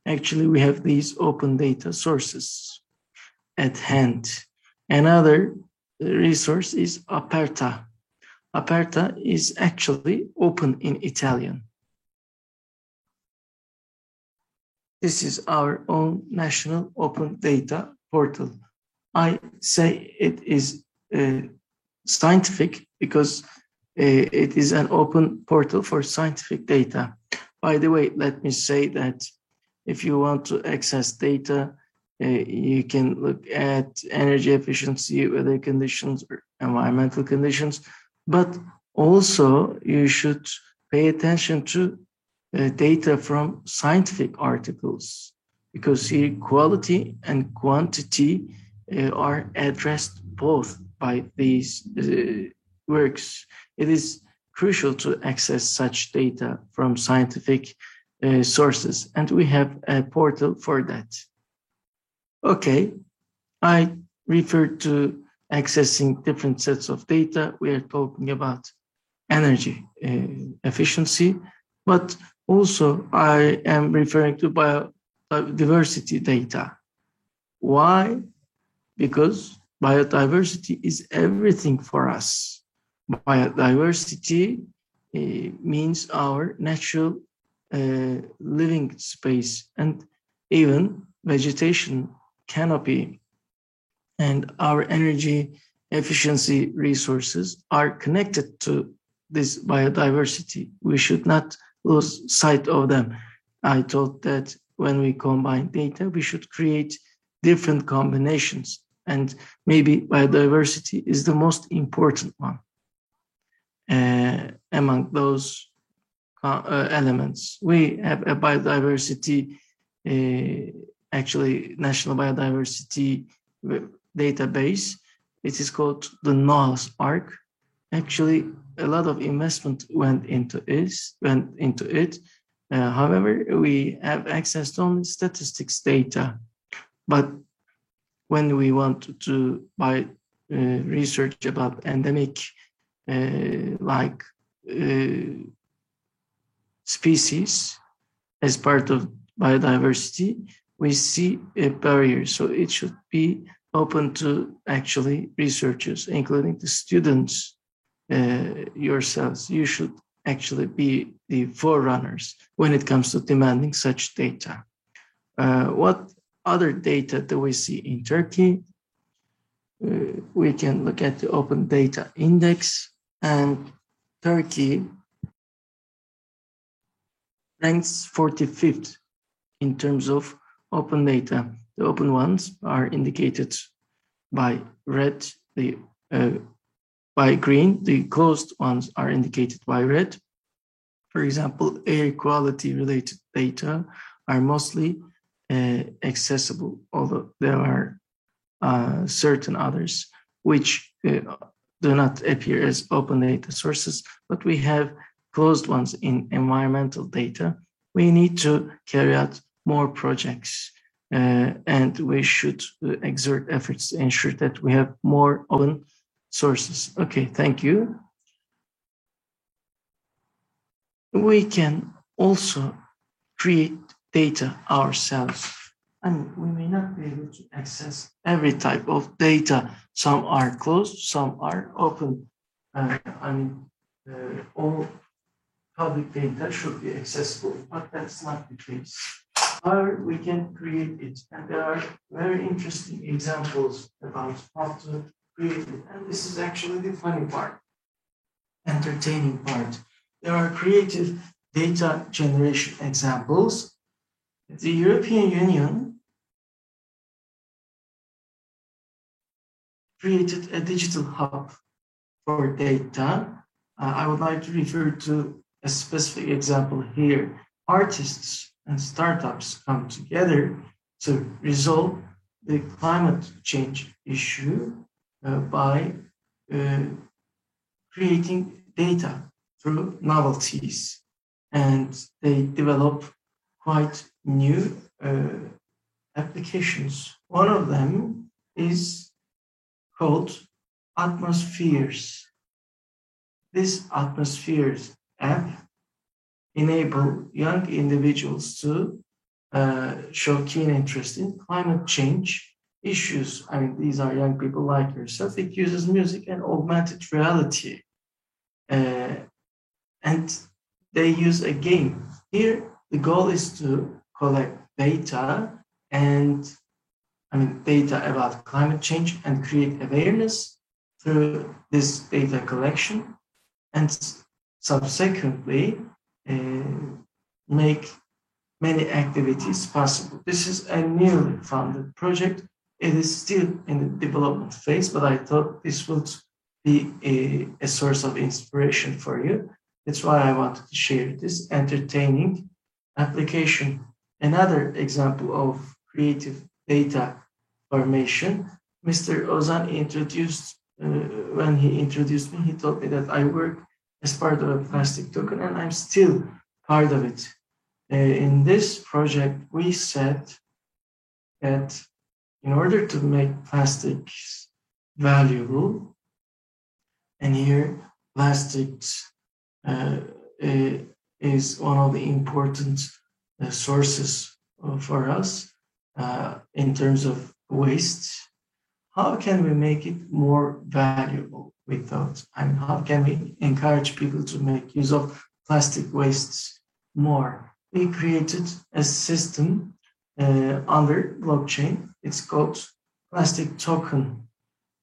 actually we have these open data sources at hand. Another resource is Aperta. Aperta is actually open in Italian. This is our own national open data portal. I say it is scientific because it is an open portal for scientific data. By the way, let me say that if you want to access data, you can look at energy efficiency, weather conditions, or environmental conditions, but also you should pay attention to data from scientific articles, because here quality and quantity are addressed both by these works. It is crucial to access such data from scientific sources, and we have a portal for that. Okay, I referred to accessing different sets of data. We are talking about energy efficiency, but also I am referring to biodiversity data. Why? because biodiversity is everything for us. Biodiversity means our natural living space, and even vegetation canopy and our energy efficiency resources are connected to this biodiversity. We should not lose sight of them. I thought that when we combine data, we should create different combinations, and maybe biodiversity is the most important one among those elements. We have a biodiversity, actually National Biodiversity database. It is called the Noah's Ark. Actually, a lot of investment went into it. However, we have access to only statistics data. But when we want to buy research about endemic species as part of biodiversity, we see a barrier. So it should be open to actually researchers, including the students yourselves. You should actually be the forerunners when it comes to demanding such data. What other data do we see in Turkey? We can look at the Open Data Index, and Turkey ranks 45th in terms of open data. The open ones are indicated by red, by green. The closed ones are indicated by red. For example, air quality related data are mostly accessible, although there are certain others which do not appear as open data sources, but we have closed ones in environmental data. We need to carry out more projects, and we should exert efforts to ensure that we have more open sources. Okay, thank you. We can also create data ourselves. And we may not be able to access every type of data. Some are closed, some are open. All public data should be accessible, but that's not the case. However, we can create it, and there are very interesting examples about how to create it. And this is actually the funny part, entertaining part. There are creative data generation examples. The European Union created a digital hub for data. I would like to refer to a specific example here. Artists and startups come together to resolve the climate change issue by creating data through novelties. And they develop quite new applications. One of them is called Atmospheres. This Atmospheres app enable young individuals to show keen interest in climate change issues. I mean, these are young people like yourself. It uses music and augmented reality. And they use a game. Here, the goal is to collect data data about climate change and create awareness through this data collection, and subsequently make many activities possible. This is a newly funded project. It is still in the development phase, but I thought this would be a source of inspiration for you. That's why I wanted to share this entertaining application. Another example of creative data formation, Mr. Ozan introduced, when he introduced me, he told me that I work as part of a plastic token, and I'm still part of it. In this project, we said that in order to make plastics valuable, and here plastics is one of the important sources for us in terms of waste. how can we make it more valuable? We thought, I mean, how can we encourage people to make use of plastic wastes more? We created a system under blockchain. It's called plastic token.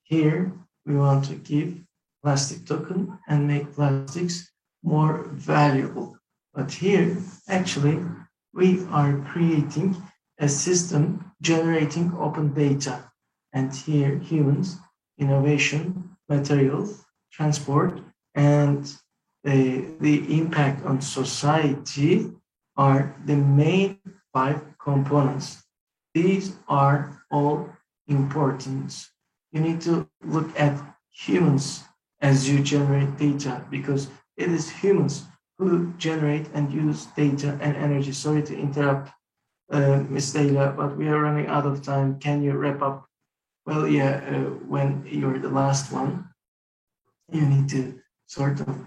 Here, we want to give plastic token and make plastics more valuable. But here, actually, we are creating a system generating open data. And here, humans, innovation, materials, transport, and the impact on society are the main 5 components. These are all important. You need to look at humans as you generate data, because it is humans who generate and use data and energy. Sorry to interrupt, Ms. Leila, but we are running out of time. Can you wrap up? Well, yeah, when you're the last one, you need to sort of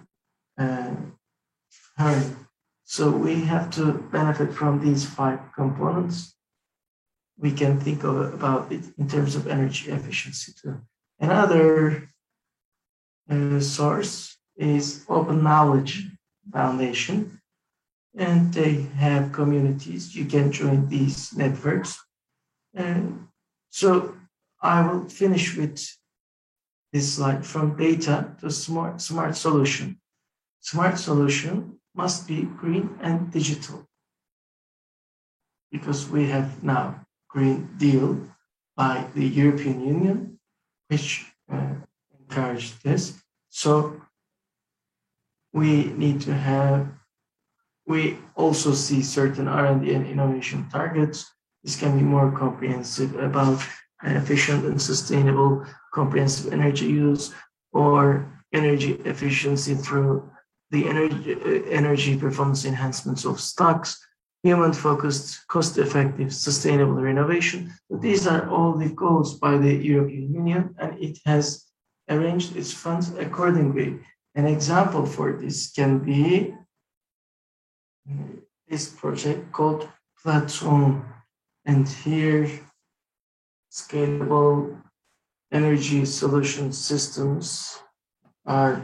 hurry. So we have to benefit from these 5 components. We can think about it in terms of energy efficiency too. Another source is Open Knowledge Foundation, and they have communities. You can join these networks. So I will finish with this slide: from data to smart solution. Smart solution must be green and digital, because we have now Green Deal by the European Union, which encouraged this. So we need to have, we also see certain R&D and innovation targets. This can be more comprehensive about efficient and sustainable comprehensive energy use, or energy efficiency through the energy performance enhancements of stocks, human-focused, cost-effective, sustainable renovation. So these are all the goals by the European Union, and it has arranged its funds accordingly. An example for this can be this project called Platon, and here scalable energy solution systems are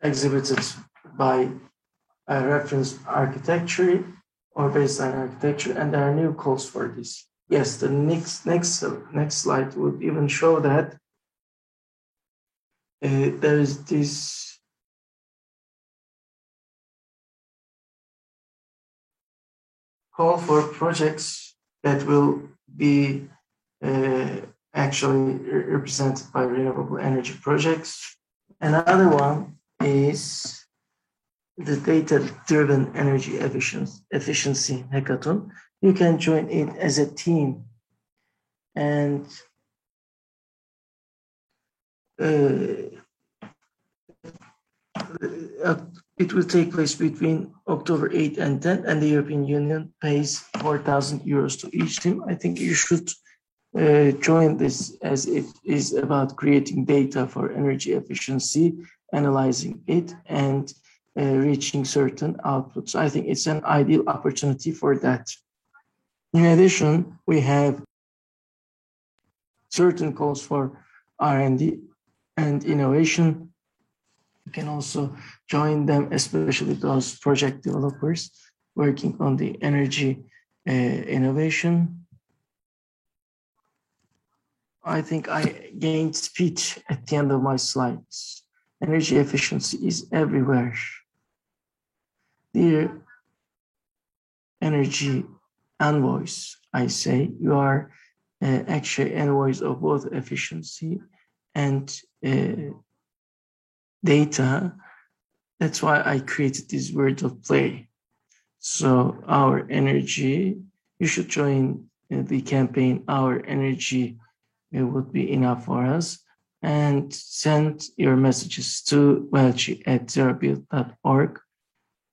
exhibited by a reference architecture or baseline architecture, and there are new calls for this. Yes, the next slide would even show that there is this call for projects that will be actually represented by renewable energy projects. Another one is the data-driven energy efficiency hackathon. You can join it as a team, and it will take place between October 8 and 10, and the European Union pays 4,000 euros to each team. I think you should join this, as it is about creating data for energy efficiency, analyzing it, and reaching certain outputs. I think it's an ideal opportunity for that. In addition, we have certain calls for R&D and innovation. You can also join them, especially those project developers working on the energy innovation. I think I gained speed at the end of my slides. Energy efficiency is everywhere. Dear energy envoys, I say, you are actually envoys of both efficiency and data. That's why I created this word of play. So our energy, you should join the campaign, Our Energy would be enough for us, and send your messages to welchi@zerobit.org.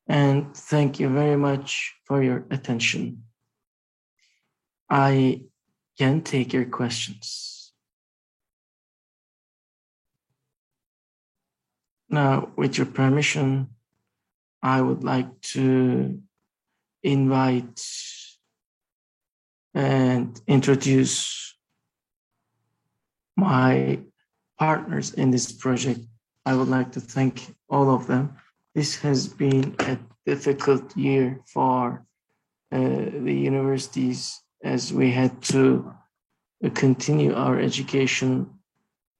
And thank you very much for your attention. I can take your questions. Now, with your permission, I would like to invite and introduce my partners in this project. I would like to thank all of them. This has been a difficult year for the universities, as we had to continue our education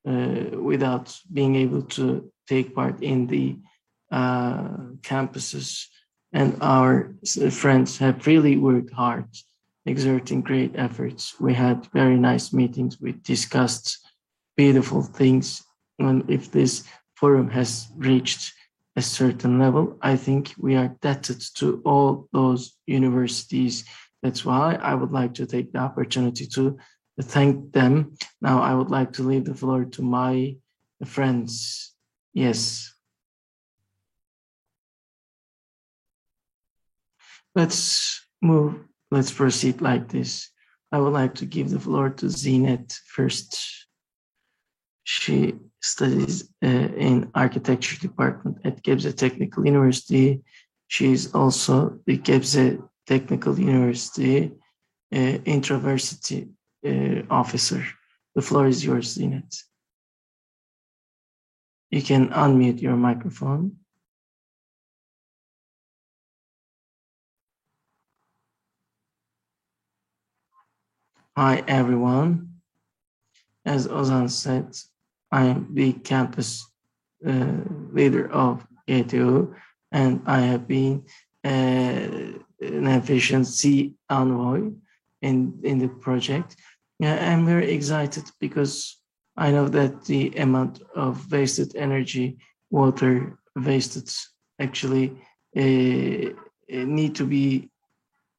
without being able to take part in the campuses. And our friends have really worked hard, exerting great efforts. We had very nice meetings. We discussed beautiful things. And if this forum has reached a certain level, I think we are indebted to all those universities. That's why I would like to take the opportunity to thank them. Now I would like to leave the floor to my friends. Yes. Let's proceed like this. I would like to give the floor to Zinet first. She studies in architecture department at Gebze Technical University. She is also the Gebze Technical University intraversity officer. The floor is yours, Zinet. You can unmute your microphone. Hi, everyone. As Ozan said, I'm the campus leader of GTU, and I have been an efficiency envoy in the project. I'm very excited because I know that the amount of wasted energy, water wasted, actually need to be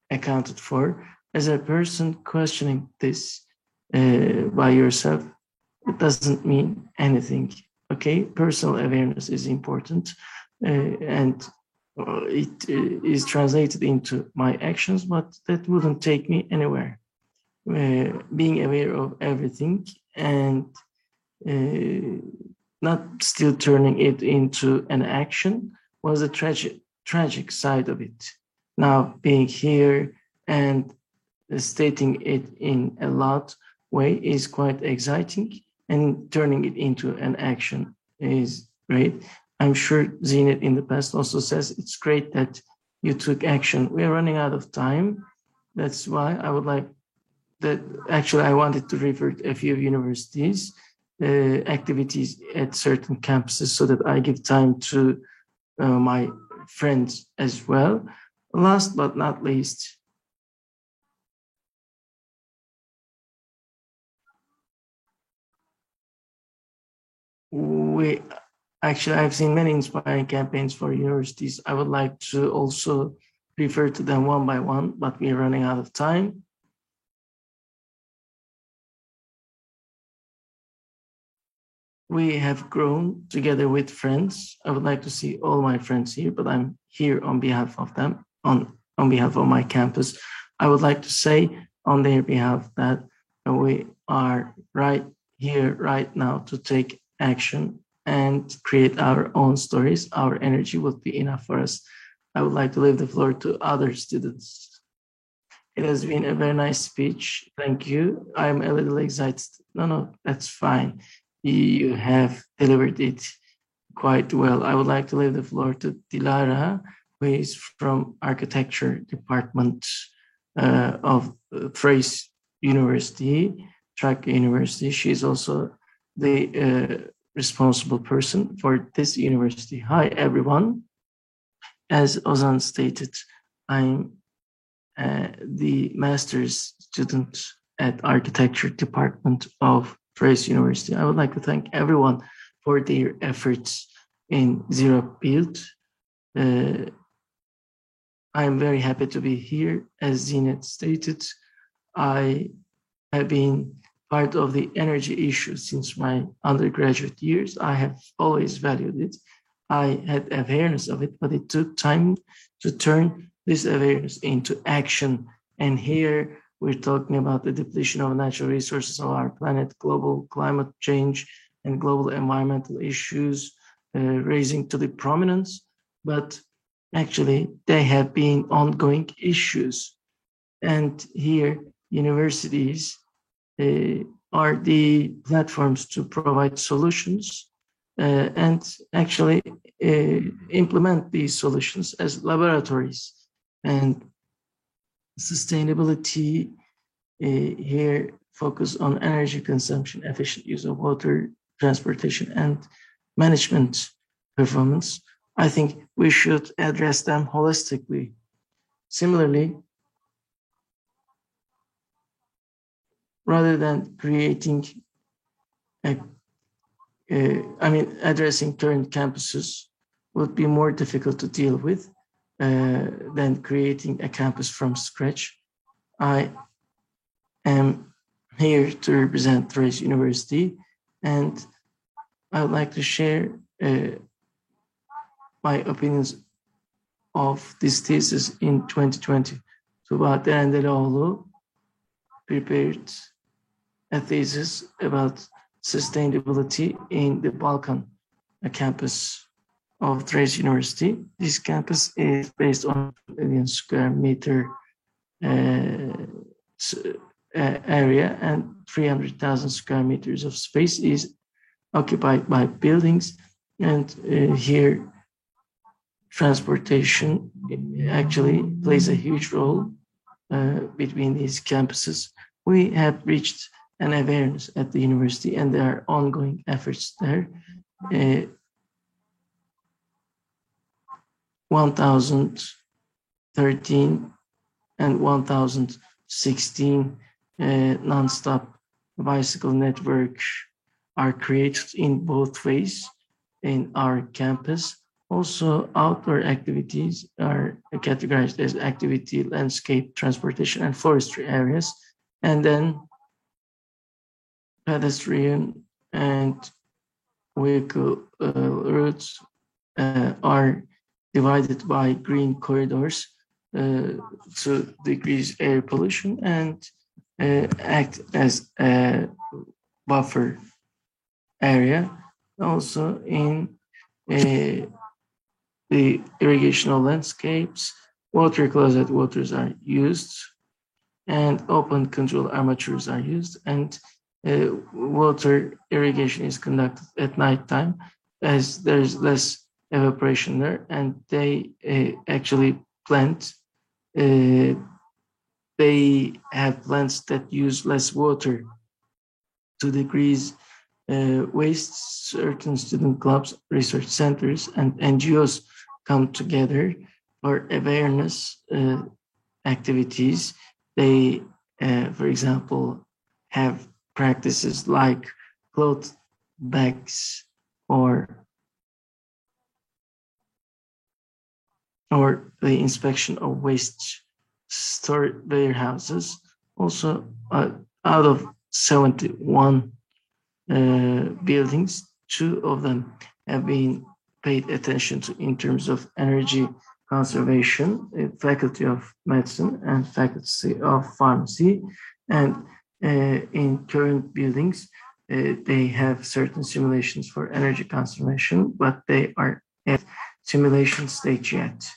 accounted for. As a person questioning this by yourself, it doesn't mean anything. Okay, personal awareness is important, and it is translated into my actions, but that wouldn't take me anywhere. Being aware of everything and not still turning it into an action was a tragic side of it. Now being here and stating it in a loud way is quite exciting, and turning it into an action is great. I'm sure Zinet in the past also says it's great that you took action. We are running out of time. That's why I would like that. Actually, I wanted to refer to a few universities, activities at certain campuses, so that I give time to my friends as well. Last but not least, I've seen many inspiring campaigns for universities. I would like to also refer to them one by one, but we're running out of time. We have grown together with friends. I would like to see all my friends here, but I'm here on behalf of them, on behalf of my campus. I would like to say on their behalf that we are right here, right now, to take action and create our own stories. Our energy will be enough for us. I would like to leave the floor to other students. It has been a very nice speech. Thank you. I'm a little excited. No, that's fine. You have delivered it quite well. I would like to leave the floor to Dilara, who is from architecture department of Trace University, Track University. She is also the responsible person for this university. Hi, everyone. As Ozan stated, I'm the master's student at architecture department of Trace University. I would like to thank everyone for their efforts in Zero Build. I'm very happy to be here. As Zinet stated, I have been part of the energy issue since my undergraduate years. I have always valued it. I had awareness of it, but it took time to turn this awareness into action. And here we're talking about the depletion of natural resources of our planet, global climate change, and global environmental issues raising to the prominence. But actually, they have been ongoing issues. And here universities are the platforms to provide solutions and actually implement these solutions as laboratories. And sustainability here focus on energy consumption, efficient use of water, transportation, and management performance. I think we should address them holistically. Similarly, rather than creating addressing current campuses would be more difficult to deal with than creating a campus from scratch. I am here to represent Thrace University, and I would like to share my opinions of this thesis in 2020. Tuba Derendeloğlu prepared a thesis about sustainability in the Balkan campus of Thrace University. This campus is based on 1 million square meter area, and 300,000 square meters of space is occupied by buildings. And here, transportation actually plays a huge role between these campuses. We have reached an awareness at the university, and there are ongoing efforts there. 1013 and 1016 non-stop bicycle network are created in both ways in our campus. Also, outdoor activities are categorized as activity, landscape, transportation, and forestry areas. And then pedestrian and vehicle routes are divided by green corridors to decrease air pollution and act as a buffer area. Also in the irrigational landscapes, water closet waters are used, and open control armatures are used, and water irrigation is conducted at night time as there's less evaporation there, and they actually plant. They have plants that use less water to decrease waste. Certain student clubs, research centers, and NGOs come together for awareness activities. They, for example, have practices like cloth bags or the inspection of waste store warehouses. Also, out of 71 buildings, 2 of them have been paid attention to in terms of energy conservation, Faculty of Medicine and Faculty of Pharmacy. And in current buildings, they have certain simulations for energy conservation, but they are at simulation stage yet.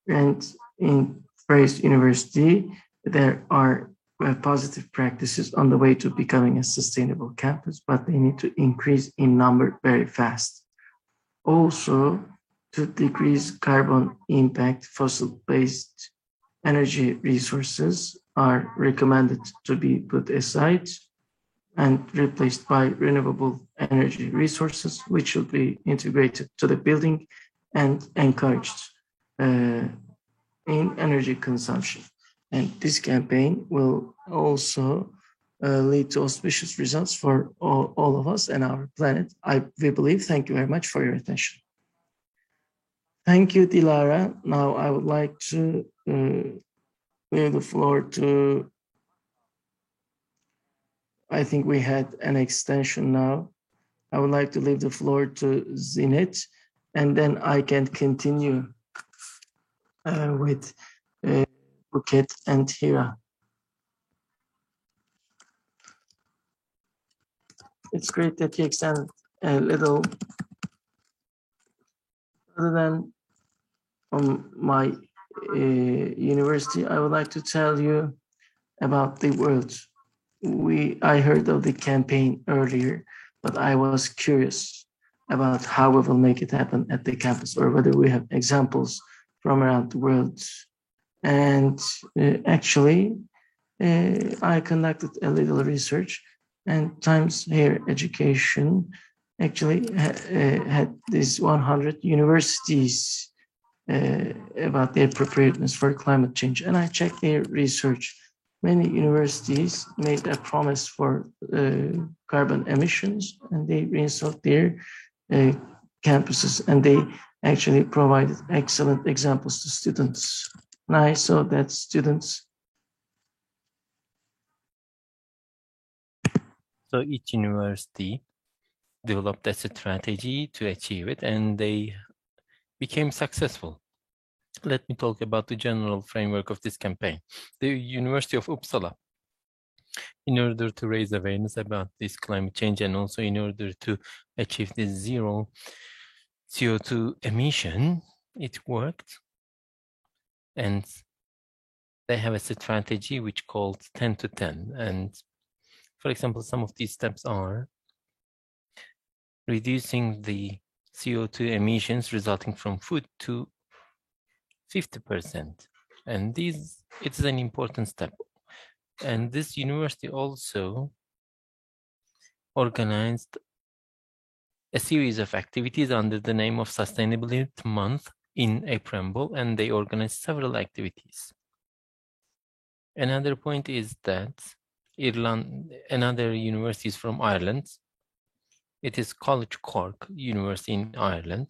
And in Thrace University, there are positive practices on the way to becoming a sustainable campus, but they need to increase in number very fast. Also, to decrease carbon impact, fossil-based energy resources are recommended to be put aside and replaced by renewable energy resources, which will be integrated to the building and encouraged in energy consumption. And this campaign will also lead to auspicious results for all of us and our planet, we believe. Thank you very much for your attention. Thank you, Dilara. Now I would like to leave the floor to, I think we had an extension now. I would like to leave the floor to Zinit, and then I can continue with Buket and Hira. It's great that you extend a little. Other than my university, I would like to tell you about the world. I heard of the campaign earlier, but I was curious about how we will make it happen at the campus, or whether we have examples from around the world. And actually, I conducted a little research, and Times Higher Education actually had these 100 universities about their preparedness for climate change. And I checked their research. Many universities made a promise for carbon emissions, and they reinstalled their campuses, and they actually provided excellent examples to students. And I saw that students. So each university developed a strategy to achieve it, and they became successful. Let me talk about the general framework of this campaign. The University of Uppsala, in order to raise awareness about this climate change, and also in order to achieve this zero CO2 emission, it worked. And they have a strategy which called 10 to 10. And for example, some of these steps are reducing the CO2 emissions resulting from food to 50%. And it's an important step. And this university also organized a series of activities under the name of Sustainability Month in April, and they organized several activities. Another point is that another university is from Ireland. It is College Cork University in Ireland,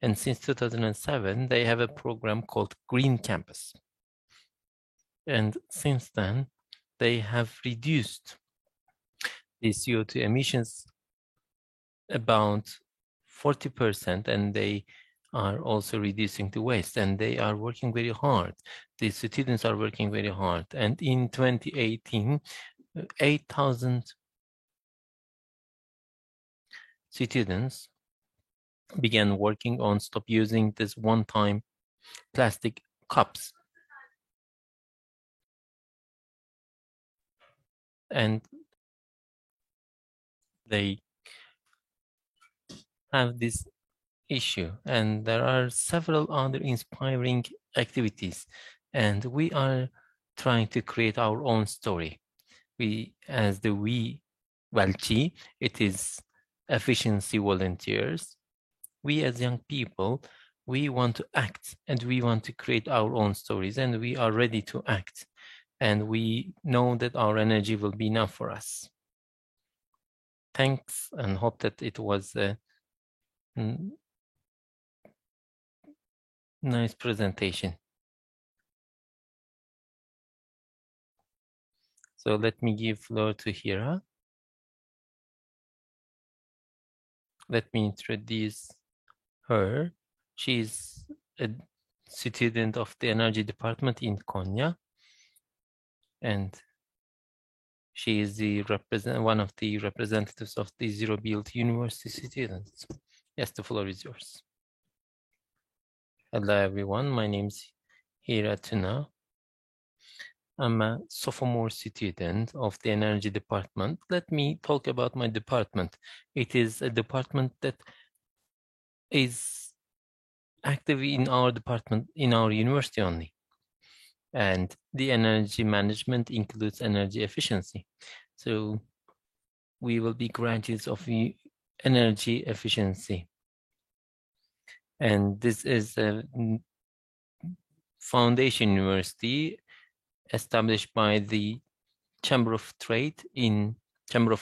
and since 2007 they have a program called Green Campus. And since then they have reduced the CO2 emissions about 40%, and they are also reducing the waste, and they are working very hard. The students are working very hard, and in 2018, 8,000 students began working on stop using this one-time plastic cups. And they have this issue, and there are several other inspiring activities, and we are trying to create our own story. As the WeVelchi, it is efficiency volunteers. We as young people, we want to act, and we want to create our own stories, and we are ready to act, and we know that our energy will be enough for us. Thanks, and hope that it was a nice presentation. So let me give floor to Hira. Let me introduce her. She's a student of the energy department in Konya, and she is one of the representatives of the Zero Build University students. Yes, the floor is yours. Hello everyone, my name is Hira Tuna. I'm a sophomore student of the energy department. Let me talk about my department. It is a department that is active in our department, in our university only. And the energy management includes energy efficiency. So we will be graduates of energy efficiency. And this is a foundation university established by the Chamber of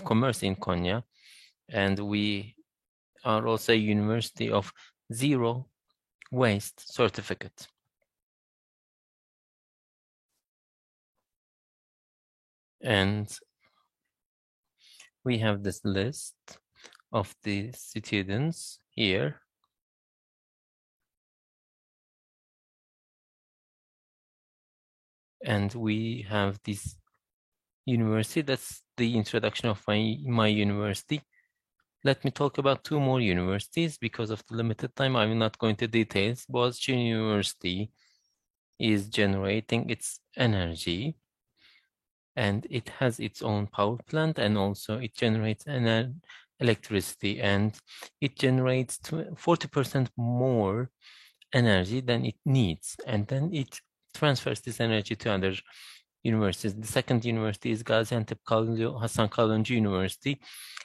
Commerce in Konya. And we are also a university of zero waste certificate. And we have this list of the students here. And we have this university. That's the introduction of my university. Let me talk about two more universities. Because of the limited time, I'm not going to details. Boğaziçi University is generating its energy, and it has its own power plant, and also it generates electricity, and it generates 40% more energy than it needs, and then it transfers this energy to other universities. The second university is Gaziantep Hasan Kalonji University.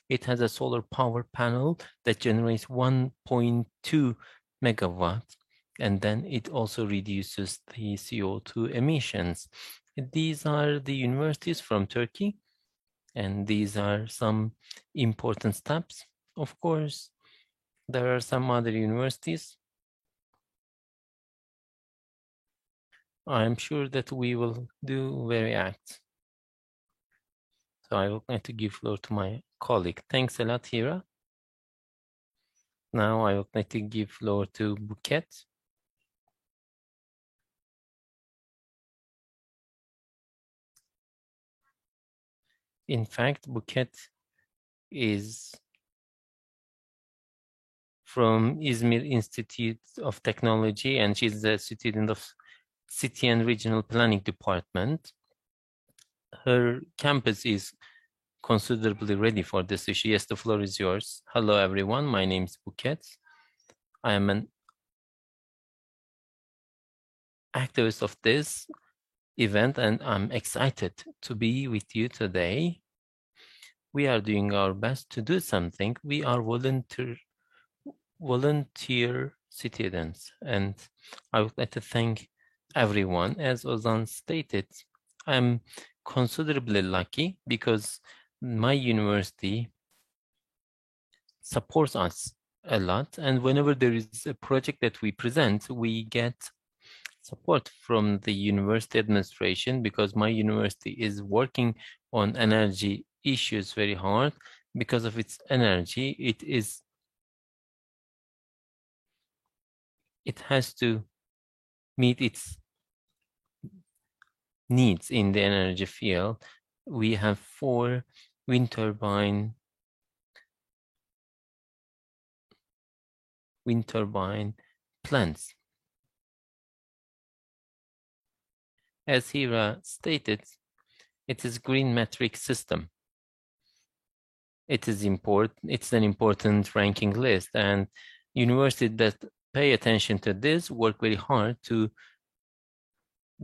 It has a solar power panel that generates 1.2 megawatt, and then it also reduces the CO2 emissions. These are the universities from Turkey, and these are some important steps. Of course, there are some other universities. I'm sure that we will do very act. So I would like to give floor to my colleague. Thanks a lot, Hira. Now I would like to give floor to Buket. In fact, Buket is from Izmir Institute of Technology, and she's a student of City and Regional Planning Department. Her campus is considerably ready for this issue. Yes, the floor is yours. Hello, everyone. My name is Buket. I am an activist of this event, and I'm excited to be with you today. We are doing our best to do something. We are volunteer citizens, and I would like to thank everyone. As Ozan stated, I'm considerably lucky because my university supports us a lot, and whenever there is a project that we present, we get support from the university administration, because my university is working on energy issues very hard. Because of its energy, it has to meet its needs in the energy field. We have 4 wind turbine plants. As Hira stated, it is green metric system. It is important. It's an important ranking list, and universities that pay attention to this work very hard to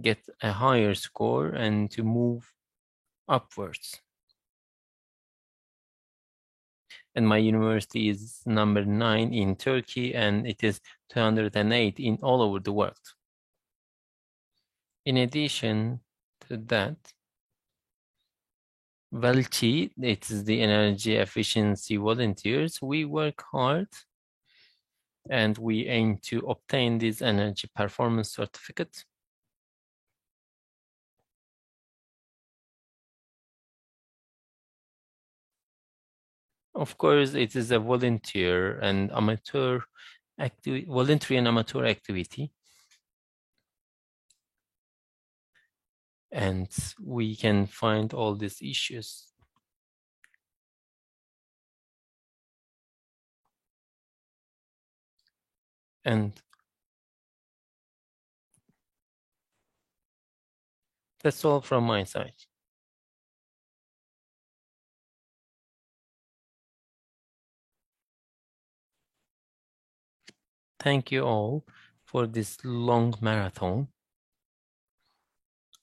get a higher score and to move upwards. And my university is number 9 in Turkey, and it is 208 in all over the world. In addition to that, VELCHI, it is the energy efficiency volunteers. We work hard and we aim to obtain this energy performance certificate. Of course, it is a volunteer and amateur activity, voluntary and amateur activity. And we can find all these issues. And that's all from my side. Thank you all for this long marathon.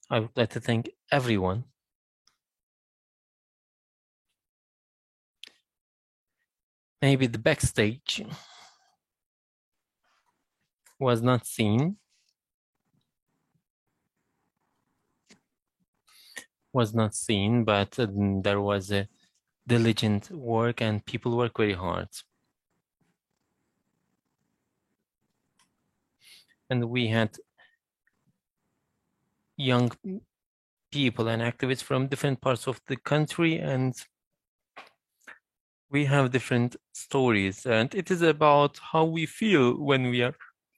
I would like to thank everyone. Maybe the backstage was not seen, but there was a diligent work and people work very hard. And we had young people and activists from different parts of the country, and we have different stories, and it is about how we feel when we are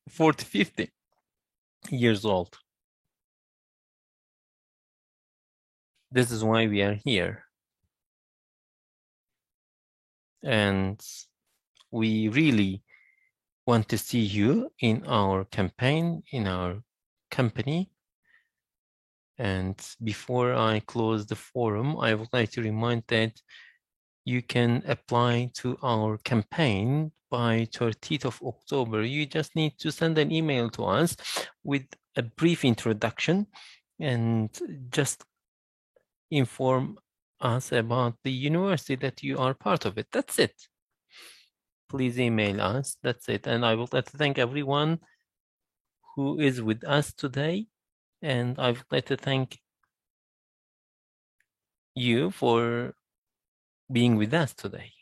40, 50 years old. This is why we are here. And we really want to see you in our campaign, in our company. And before I close the forum, I would like to remind that you can apply to our campaign by 30th of October. You just need to send an email to us with a brief introduction and just inform us about the university that you are part of it. That's it. Please email us. That's it. And I would like to thank everyone who is with us today. And I would like to thank you for being with us today.